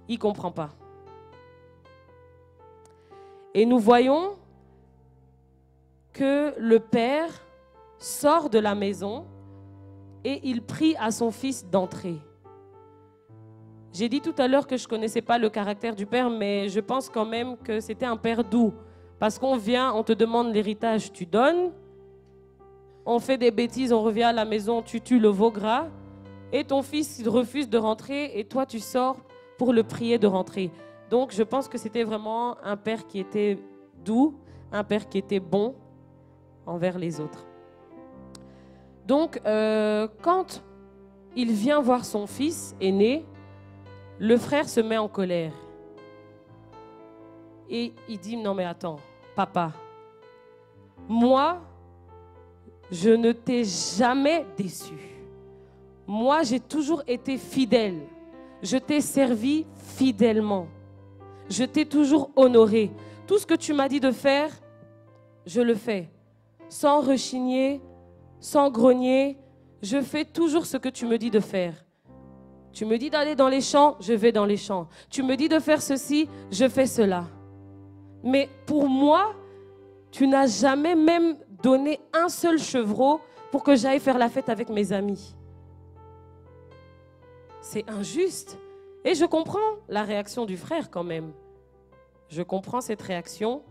Il ne comprend pas. Et nous voyons que le père sort de la maison et il prie à son fils d'entrer. J'ai dit tout à l'heure que je ne connaissais pas le caractère du père, mais je pense quand même que c'était un père doux. Parce qu'on vient, on te demande l'héritage, tu donnes. On fait des bêtises, on revient à la maison, tu tues le veau gras. Et ton fils il refuse de rentrer et toi tu sors pour le prier de rentrer. Donc, je pense que c'était vraiment un père qui était doux, un père qui était bon envers les autres. Donc, quand il vient voir son fils aîné, le frère se met en colère. Et il dit, non mais attends, papa, moi, je ne t'ai jamais déçu. Moi, j'ai toujours été fidèle. Je t'ai servi fidèlement. Je t'ai toujours honoré. Tout ce que tu m'as dit de faire, je le fais. Sans rechigner, sans grogner, je fais toujours ce que tu me dis de faire. Tu me dis d'aller dans les champs, je vais dans les champs. Tu me dis de faire ceci, je fais cela. Mais pour moi, tu n'as jamais même donné un seul chevreau pour que j'aille faire la fête avec mes amis. C'est injuste. Et je comprends la réaction du frère quand même. Je comprends cette réaction.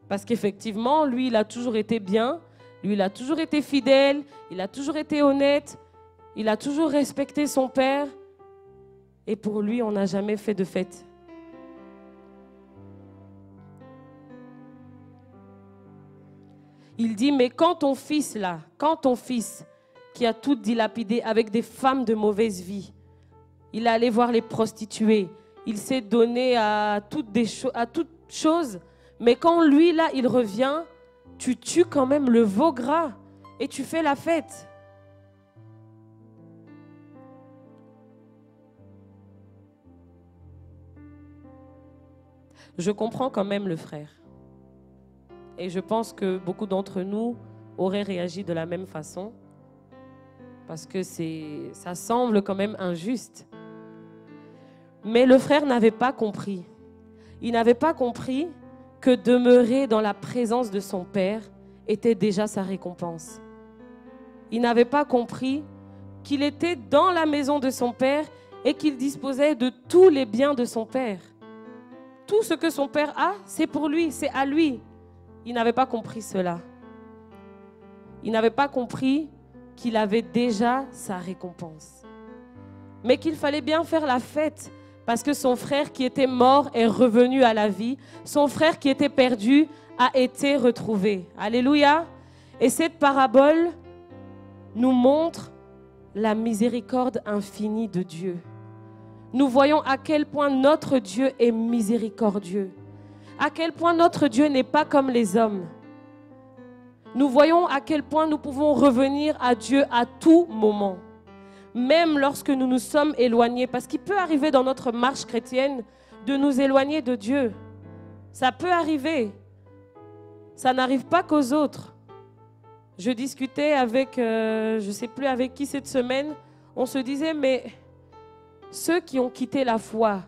Parce qu'effectivement, lui, il a toujours été bien. Lui, il a toujours été fidèle. Il a toujours été honnête. Il a toujours respecté son père. Et pour lui, on n'a jamais fait de fête. Il dit, mais quand ton fils là, quand ton fils qui a tout dilapidé avec des femmes de mauvaise vie, il est allé voir les prostituées, il s'est donné à toutes choses, mais quand lui là, il revient, tu tues quand même le veau gras et tu fais la fête. Je comprends quand même le frère. Et je pense que beaucoup d'entre nous auraient réagi de la même façon. Parce que ça semble quand même injuste. Mais le frère n'avait pas compris. Il n'avait pas compris que demeurer dans la présence de son père était déjà sa récompense. Il n'avait pas compris qu'il était dans la maison de son père et qu'il disposait de tous les biens de son père. Tout ce que son père a, c'est pour lui, c'est à lui. Il n'avait pas compris cela. Il n'avait pas compris qu'il avait déjà sa récompense. Mais qu'il fallait bien faire la fête parce que son frère qui était mort est revenu à la vie. Son frère qui était perdu a été retrouvé. Alléluia. Et cette parabole nous montre la miséricorde infinie de Dieu. Nous voyons à quel point notre Dieu est miséricordieux. À quel point notre Dieu n'est pas comme les hommes. Nous voyons à quel point nous pouvons revenir à Dieu à tout moment. Même lorsque nous nous sommes éloignés. Parce qu'il peut arriver dans notre marche chrétienne de nous éloigner de Dieu. Ça peut arriver. Ça n'arrive pas qu'aux autres. Je discutais avec, je ne sais plus avec qui cette semaine, on se disait, mais ceux qui ont quitté la foi,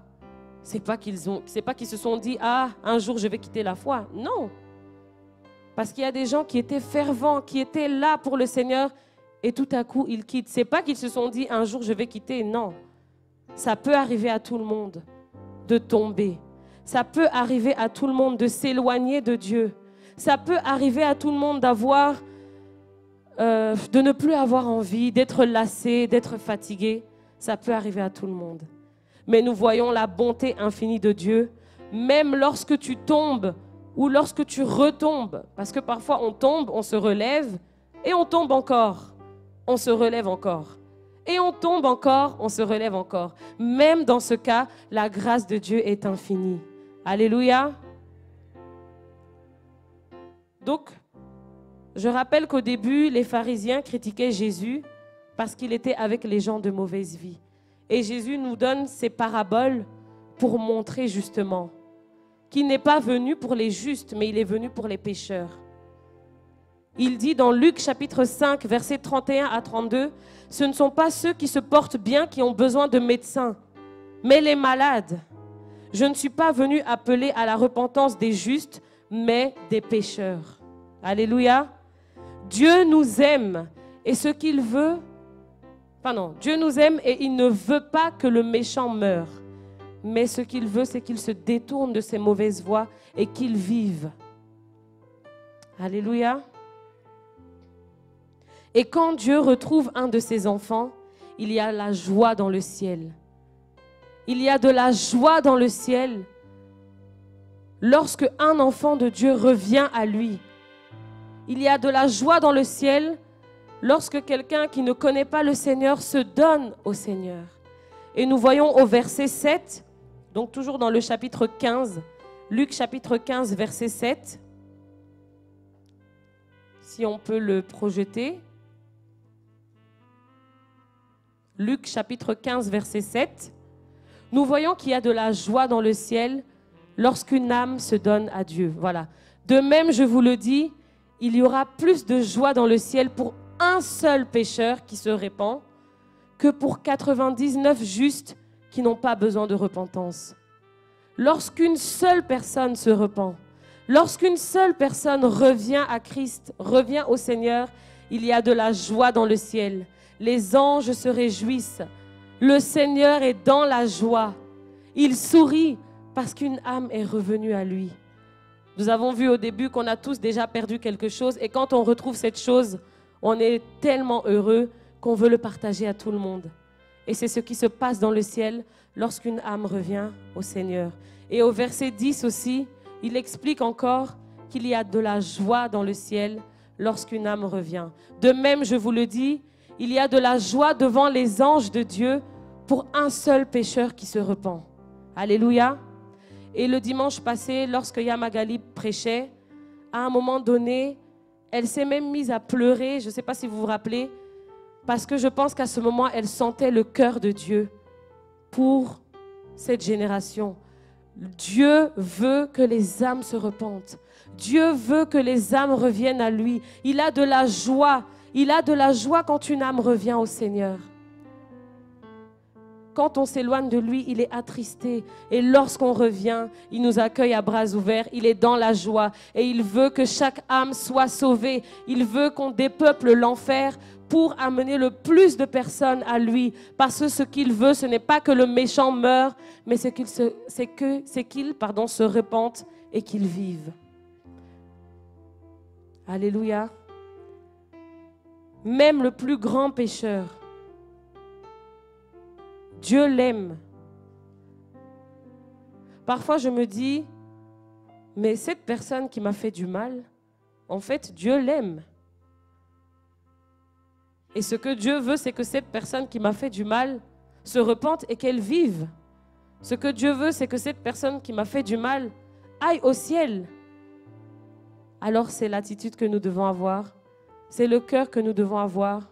c'est pas qu'ils se sont dit, ah, un jour je vais quitter la foi. Non. Parce qu'il y a des gens qui étaient fervents, qui étaient là pour le Seigneur et tout à coup ils quittent. C'est pas qu'ils se sont dit, un jour je vais quitter. Non. Ça peut arriver à tout le monde de tomber. Ça peut arriver à tout le monde de s'éloigner de Dieu. Ça peut arriver à tout le monde d'avoir, de ne plus avoir envie, d'être lassé, d'être fatigué. Ça peut arriver à tout le monde. Mais nous voyons la bonté infinie de Dieu, même lorsque tu tombes ou lorsque tu retombes. Parce que parfois on tombe, on se relève et on tombe encore. On se relève encore. Et on tombe encore, on se relève encore. Même dans ce cas, la grâce de Dieu est infinie. Alléluia. Donc, je rappelle qu'au début, les pharisiens critiquaient Jésus parce qu'il était avec les gens de mauvaise vie. Et Jésus nous donne ces paraboles pour montrer justement qu'il n'est pas venu pour les justes, mais il est venu pour les pécheurs. Il dit dans Luc chapitre 5, versets 31 à 32, « Ce ne sont pas ceux qui se portent bien qui ont besoin de médecins, mais les malades. Je ne suis pas venu appeler à la repentance des justes, mais des pécheurs. » Alléluia. Dieu nous aime et ce qu'il veut, Dieu nous aime et il ne veut pas que le méchant meure. Mais ce qu'il veut, c'est qu'il se détourne de ses mauvaises voies et qu'il vive. Alléluia. Et quand Dieu retrouve un de ses enfants, il y a la joie dans le ciel. Il y a de la joie dans le ciel lorsque un enfant de Dieu revient à lui. Il y a de la joie dans le ciel lorsque quelqu'un qui ne connaît pas le Seigneur se donne au Seigneur. Et nous voyons au verset 7, donc toujours dans le chapitre 15, Luc chapitre 15, verset 7, si on peut le projeter. Luc chapitre 15, verset 7, nous voyons qu'il y a de la joie dans le ciel lorsqu'une âme se donne à Dieu. Voilà. De même, je vous le dis, il y aura plus de joie dans le ciel pour un seul pécheur qui se répand que pour 99 justes qui n'ont pas besoin de repentance. Lorsqu'une seule personne se repent, lorsqu'une seule personne revient à Christ, revient au Seigneur, il y a de la joie dans le ciel. Les anges se réjouissent. Le Seigneur est dans la joie. Il sourit parce qu'une âme est revenue à lui. Nous avons vu au début qu'on a tous déjà perdu quelque chose et quand on retrouve cette chose, on est tellement heureux qu'on veut le partager à tout le monde. Et c'est ce qui se passe dans le ciel lorsqu'une âme revient au Seigneur. Et au verset 10 aussi, il explique encore qu'il y a de la joie dans le ciel lorsqu'une âme revient. De même, je vous le dis, il y a de la joie devant les anges de Dieu pour un seul pécheur qui se repent. Alléluia. Et le dimanche passé, lorsque Yamagali prêchait, à un moment donné, elle s'est même mise à pleurer, je ne sais pas si vous vous rappelez, parce que je pense qu'à ce moment, elle sentait le cœur de Dieu pour cette génération. Dieu veut que les âmes se repentent. Dieu veut que les âmes reviennent à lui. Il a de la joie. Il a de la joie quand une âme revient au Seigneur. Quand on s'éloigne de lui, il est attristé. Et lorsqu'on revient, il nous accueille à bras ouverts. Il est dans la joie. Et il veut que chaque âme soit sauvée. Il veut qu'on dépeuple l'enfer pour amener le plus de personnes à lui. Parce que ce qu'il veut, ce n'est pas que le méchant meure, mais c'est qu'il se repente et qu'il vive. Alléluia. Même le plus grand pécheur, Dieu l'aime. Parfois, je me dis, mais cette personne qui m'a fait du mal, en fait, Dieu l'aime. Et ce que Dieu veut, c'est que cette personne qui m'a fait du mal se repente et qu'elle vive. Ce que Dieu veut, c'est que cette personne qui m'a fait du mal aille au ciel. Alors, c'est l'attitude que nous devons avoir. C'est le cœur que nous devons avoir.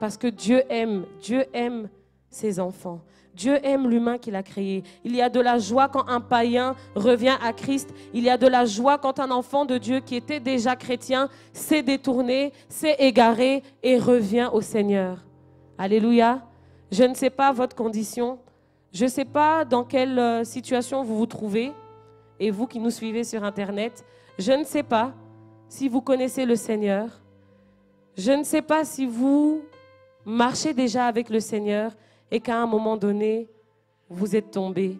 Parce que Dieu aime ses enfants. Dieu aime l'humain qu'il a créé. Il y a de la joie quand un païen revient à Christ. Il y a de la joie quand un enfant de Dieu qui était déjà chrétien s'est détourné, s'est égaré et revient au Seigneur. Alléluia. Je ne sais pas votre condition. Je ne sais pas dans quelle situation vous vous trouvez. Et vous qui nous suivez sur Internet, je ne sais pas si vous connaissez le Seigneur. Je ne sais pas si vous marchez déjà avec le Seigneur et qu'à un moment donné, vous êtes tombé.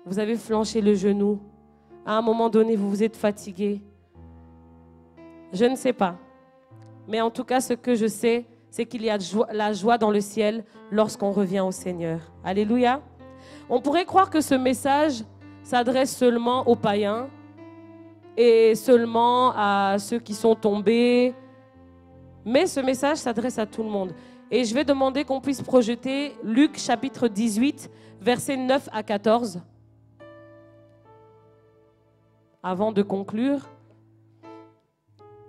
Vous avez flanché le genou. À un moment donné, vous vous êtes fatigué. Je ne sais pas. Mais en tout cas, ce que je sais, c'est qu'il y a la joie dans le ciel lorsqu'on revient au Seigneur. Alléluia. On pourrait croire que ce message s'adresse seulement aux païens et seulement à ceux qui sont tombés. Mais ce message s'adresse à tout le monde. Et je vais demander qu'on puisse projeter Luc chapitre 18, versets 9 à 14. Avant de conclure,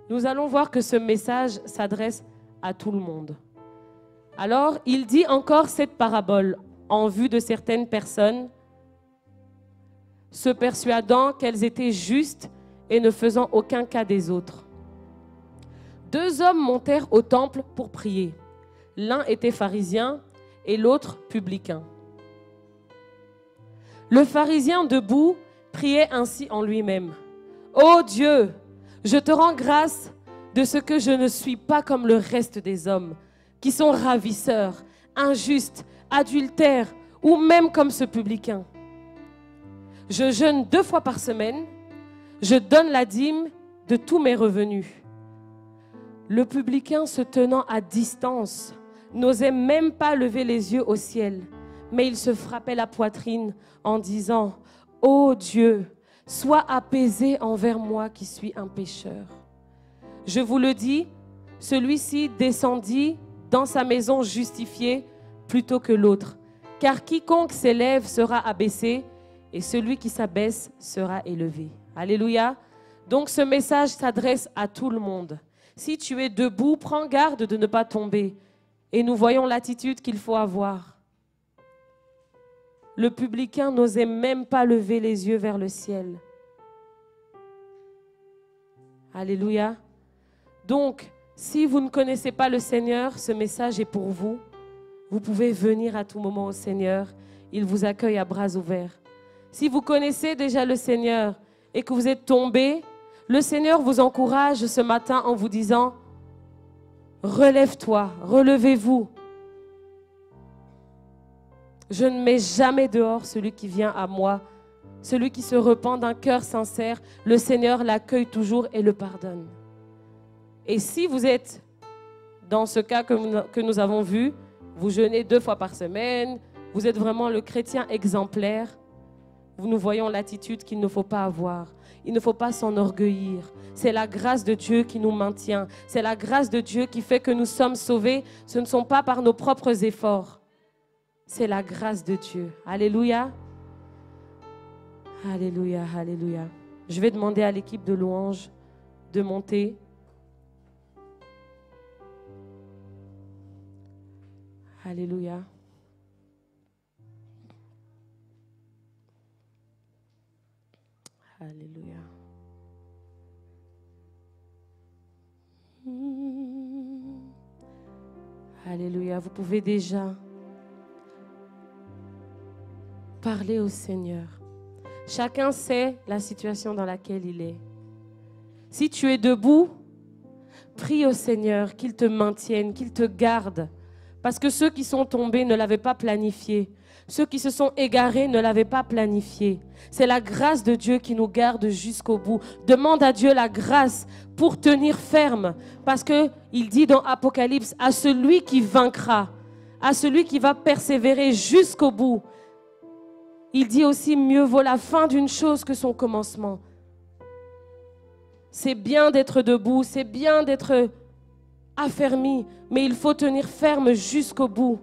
nous allons voir que ce message s'adresse à tout le monde. Alors, il dit encore cette parabole en vue de certaines personnes, se persuadant qu'elles étaient justes et ne faisant aucun cas des autres. 2 hommes montèrent au temple pour prier. L'un était pharisien et l'autre publicain. Le pharisien debout priait ainsi en lui-même. « Ô Dieu, je te rends grâce de ce que je ne suis pas comme le reste des hommes, qui sont ravisseurs, injustes, adultères ou même comme ce publicain. Je jeûne 2 fois par semaine, je donne la dîme de tous mes revenus. Le publicain, se tenant à distance, n'osait même pas lever les yeux au ciel, mais il se frappait la poitrine en disant « Ô Dieu, sois apaisé envers moi qui suis un pécheur. » Je vous le dis, celui-ci descendit dans sa maison justifié plutôt que l'autre. Car quiconque s'élève sera abaissé et celui qui s'abaisse sera élevé. Alléluia. Donc ce message s'adresse à tout le monde. Si tu es debout, prends garde de ne pas tomber. Et nous voyons l'attitude qu'il faut avoir. Le publicain n'osait même pas lever les yeux vers le ciel. Alléluia. Donc, si vous ne connaissez pas le Seigneur, ce message est pour vous. Vous pouvez venir à tout moment au Seigneur. Il vous accueille à bras ouverts. Si vous connaissez déjà le Seigneur et que vous êtes tombé, le Seigneur vous encourage ce matin en vous disant « Relève-toi, relevez-vous. Je ne mets jamais dehors celui qui vient à moi. Celui qui se repent d'un cœur sincère, le Seigneur l'accueille toujours et le pardonne. » Et si vous êtes dans ce cas que nous avons vu, vous jeûnez 2 fois par semaine, vous êtes vraiment le chrétien exemplaire, nous voyons l'attitude qu'il ne faut pas avoir. Il ne faut pas s'enorgueillir. C'est la grâce de Dieu qui nous maintient. C'est la grâce de Dieu qui fait que nous sommes sauvés. Ce ne sont pas par nos propres efforts. C'est la grâce de Dieu. Alléluia. Alléluia, alléluia. Je vais demander à l'équipe de louange de monter. Alléluia. Alléluia. Alléluia. Vous pouvez déjà parler au Seigneur. Chacun sait la situation dans laquelle il est. Si tu es debout, prie au Seigneur qu'il te maintienne, qu'il te garde. Parce que ceux qui sont tombés ne l'avaient pas planifié. Ceux qui se sont égarés ne l'avaient pas planifié. C'est la grâce de Dieu qui nous garde jusqu'au bout. Demande à Dieu la grâce pour tenir ferme. Parce qu'il dit dans Apocalypse, à celui qui vaincra, à celui qui va persévérer jusqu'au bout. Il dit aussi, mieux vaut la fin d'une chose que son commencement. C'est bien d'être debout, c'est bien d'être affermi, mais il faut tenir ferme jusqu'au bout.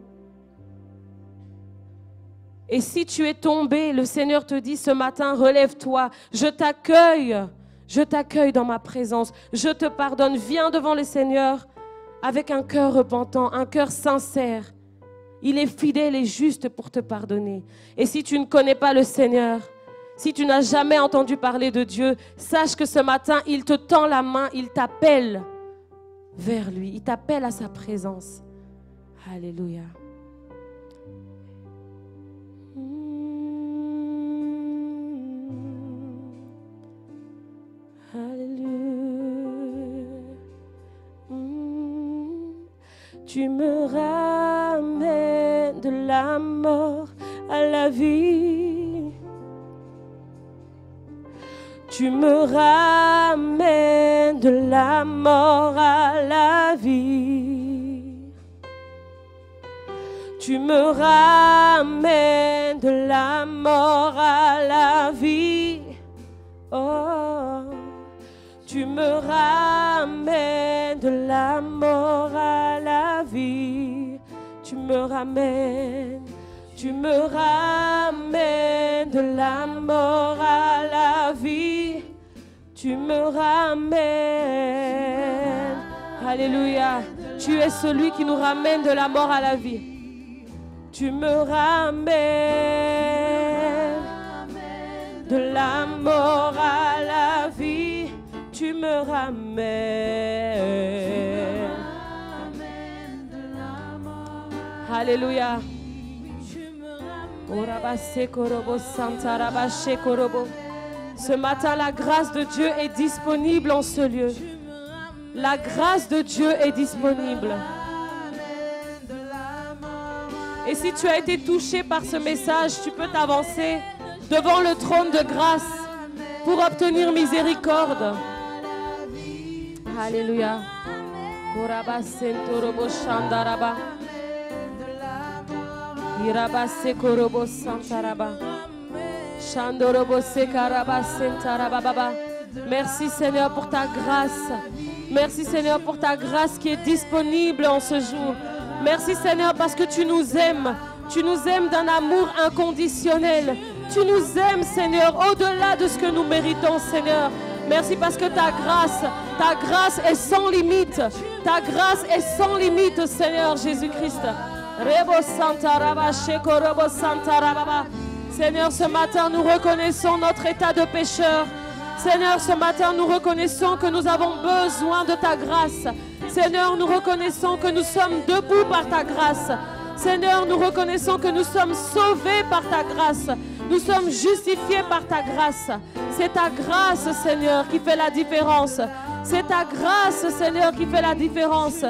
Et si tu es tombé, le Seigneur te dit ce matin, relève-toi, je t'accueille dans ma présence, je te pardonne, viens devant le Seigneur avec un cœur repentant, un cœur sincère. Il est fidèle et juste pour te pardonner. Et si tu ne connais pas le Seigneur, si tu n'as jamais entendu parler de Dieu, sache que ce matin, il te tend la main, il t'appelle vers lui, il t'appelle à sa présence. Alléluia. Tu me ramènes de la mort à la vie. Tu me ramènes de la mort à la vie. Tu me ramènes de la mort à la vie. Oh, tu me ramènes de la mort à la vie. Tu me ramènes de la mort à la vie. Tu me ramènes. Alléluia. Tu es celui qui nous ramène de la mort à la vie. Tu me ramènes de la mort à la vie. Tu me ramènes. Alléluia. Ce matin, la grâce de Dieu est disponible en ce lieu. La grâce de Dieu est disponible. Et si tu as été touché par ce message, tu peux t'avancer devant le trône de grâce pour obtenir miséricorde. Alléluia. Koraba sentorobo shandaraba. Iraba sekorobo santaraba. Shandorobo sekaraba sentaraba baba. Merci Seigneur pour ta grâce. Merci Seigneur pour ta grâce qui est disponible en ce jour. Merci Seigneur parce que tu nous aimes. Tu nous aimes d'un amour inconditionnel. Tu nous aimes Seigneur au-delà de ce que nous méritons Seigneur. Merci parce que ta grâce est sans limite. Ta grâce est sans limite Seigneur Jésus-Christ. Rebo Santa Raba Sheko Robo Santa Rababa. Seigneur, ce matin nous reconnaissons notre état de pécheur. Seigneur, ce matin, nous reconnaissons que nous avons besoin de ta grâce. Seigneur, nous reconnaissons que nous sommes debout par ta grâce. Seigneur, nous reconnaissons que nous sommes sauvés par ta grâce. Nous sommes justifiés par ta grâce. C'est ta grâce, Seigneur, qui fait la différence. C'est ta grâce, Seigneur, qui fait la différence.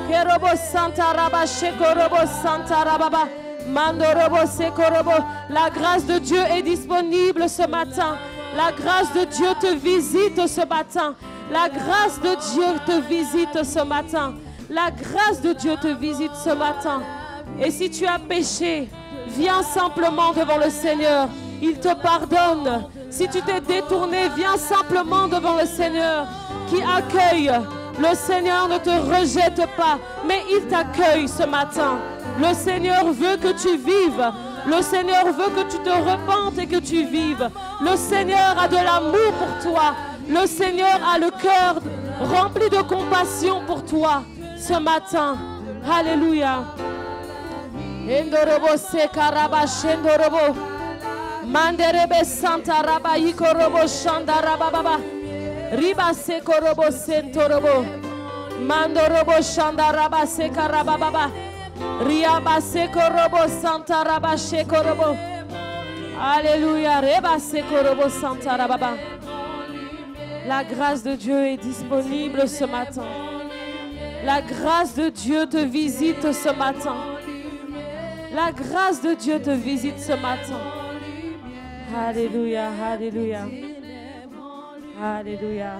Kerobo Santa Raba Shekorobo Santa Rababa. Mandorobo Sekorobo. La grâce de Dieu est disponible ce matin. La grâce de Dieu te visite ce matin. La grâce de Dieu te visite ce matin. La grâce de Dieu te visite ce matin. Et si tu as péché, viens simplement devant le Seigneur. Il te pardonne. Si tu t'es détourné, viens simplement devant le Seigneur qui accueille. Le Seigneur ne te rejette pas, mais il t'accueille ce matin. Le Seigneur veut que tu vives. Le Seigneur veut que tu te repentes et que tu vives. Le Seigneur a de l'amour pour toi. Le Seigneur a le cœur rempli de compassion pour toi ce matin. Alléluia. Endorobo sekaraba shendorobo. Manderebe santa raba ikorobo shandaraba baba. Riba sekorobo sentorobo. Mandorobo shandaraba sekaraba baba. Riaba sekorobo santa raba shekorobo. Alléluia. Reba sekorobo santa rababa. La grâce de Dieu est disponible ce matin. La grâce de Dieu te visite ce matin. La grâce de Dieu te visite ce matin. Alléluia, alléluia. Alléluia.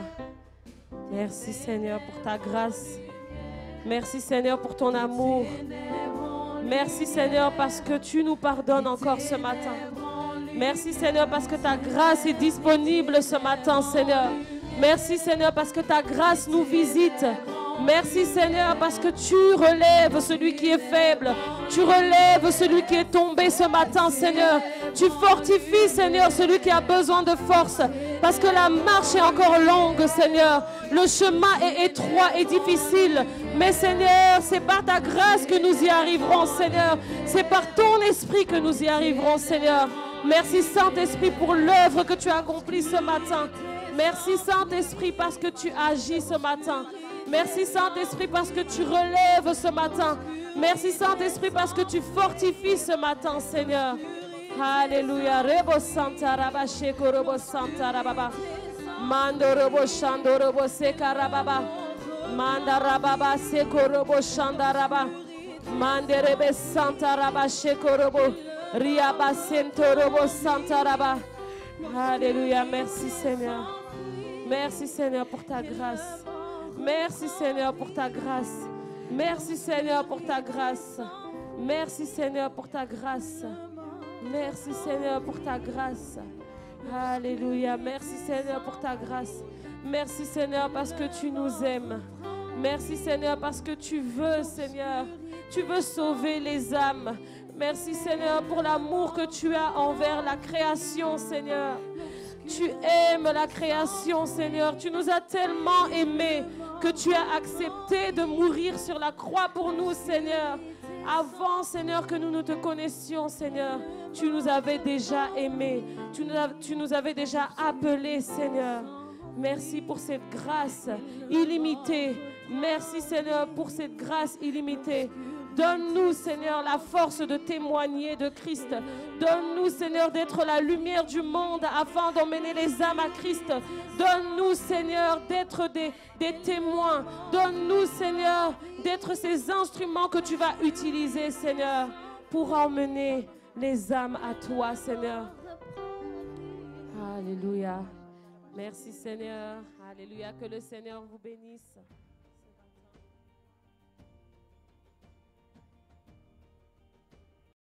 Merci Seigneur pour ta grâce. Merci Seigneur pour ton amour. Merci Seigneur parce que tu nous pardonnes encore ce matin. Merci Seigneur parce que ta grâce est disponible ce matin Seigneur. Merci Seigneur parce que ta grâce nous visite. Merci Seigneur parce que tu relèves celui qui est faible. Tu relèves celui qui est tombé ce matin Seigneur. Tu fortifies Seigneur celui qui a besoin de force. Parce que la marche est encore longue Seigneur. Le chemin est étroit et difficile. Mais Seigneur, c'est par ta grâce que nous y arriverons Seigneur. C'est par ton esprit que nous y arriverons Seigneur. Merci Saint-Esprit pour l'œuvre que tu as accomplie ce matin. Merci Saint-Esprit parce que tu agis ce matin. Merci Saint-Esprit parce que tu relèves ce matin. Merci Saint-Esprit parce que tu fortifies ce matin, Seigneur. Alléluia. Rebo Santa Raba Sheko Robo Santa Rababa. Mando Robo Shando Robo Seka Rababa. Manda Rababa Seko Robo Shanda Raba. Mande Rebe Santa Raba Sheko Robo. Riaba Sento Robo Santa Raba. Alléluia. Merci Seigneur. Merci Seigneur pour ta grâce. Merci Seigneur pour ta grâce. Merci Seigneur pour ta grâce. Merci Seigneur pour ta grâce. Merci Seigneur pour ta grâce. Alléluia. Merci Seigneur pour ta grâce. Merci Seigneur parce que tu nous aimes. Merci Seigneur parce que tu veux Seigneur. Tu veux sauver les âmes. Merci Seigneur pour l'amour que tu as envers la création Seigneur. Tu aimes la création, Seigneur. Tu nous as tellement aimés que tu as accepté de mourir sur la croix pour nous, Seigneur. Avant, Seigneur, que nous ne te connaissions, Seigneur, tu nous avais déjà aimés. Tu nous avais déjà appelés, Seigneur. Merci pour cette grâce illimitée. Merci, Seigneur, pour cette grâce illimitée. Donne-nous, Seigneur, la force de témoigner de Christ. Donne-nous, Seigneur, d'être la lumière du monde afin d'emmener les âmes à Christ. Donne-nous, Seigneur, d'être des témoins. Donne-nous, Seigneur, d'être ces instruments que tu vas utiliser, Seigneur, pour emmener les âmes à toi, Seigneur. Alléluia. Merci, Seigneur. Alléluia. Que le Seigneur vous bénisse.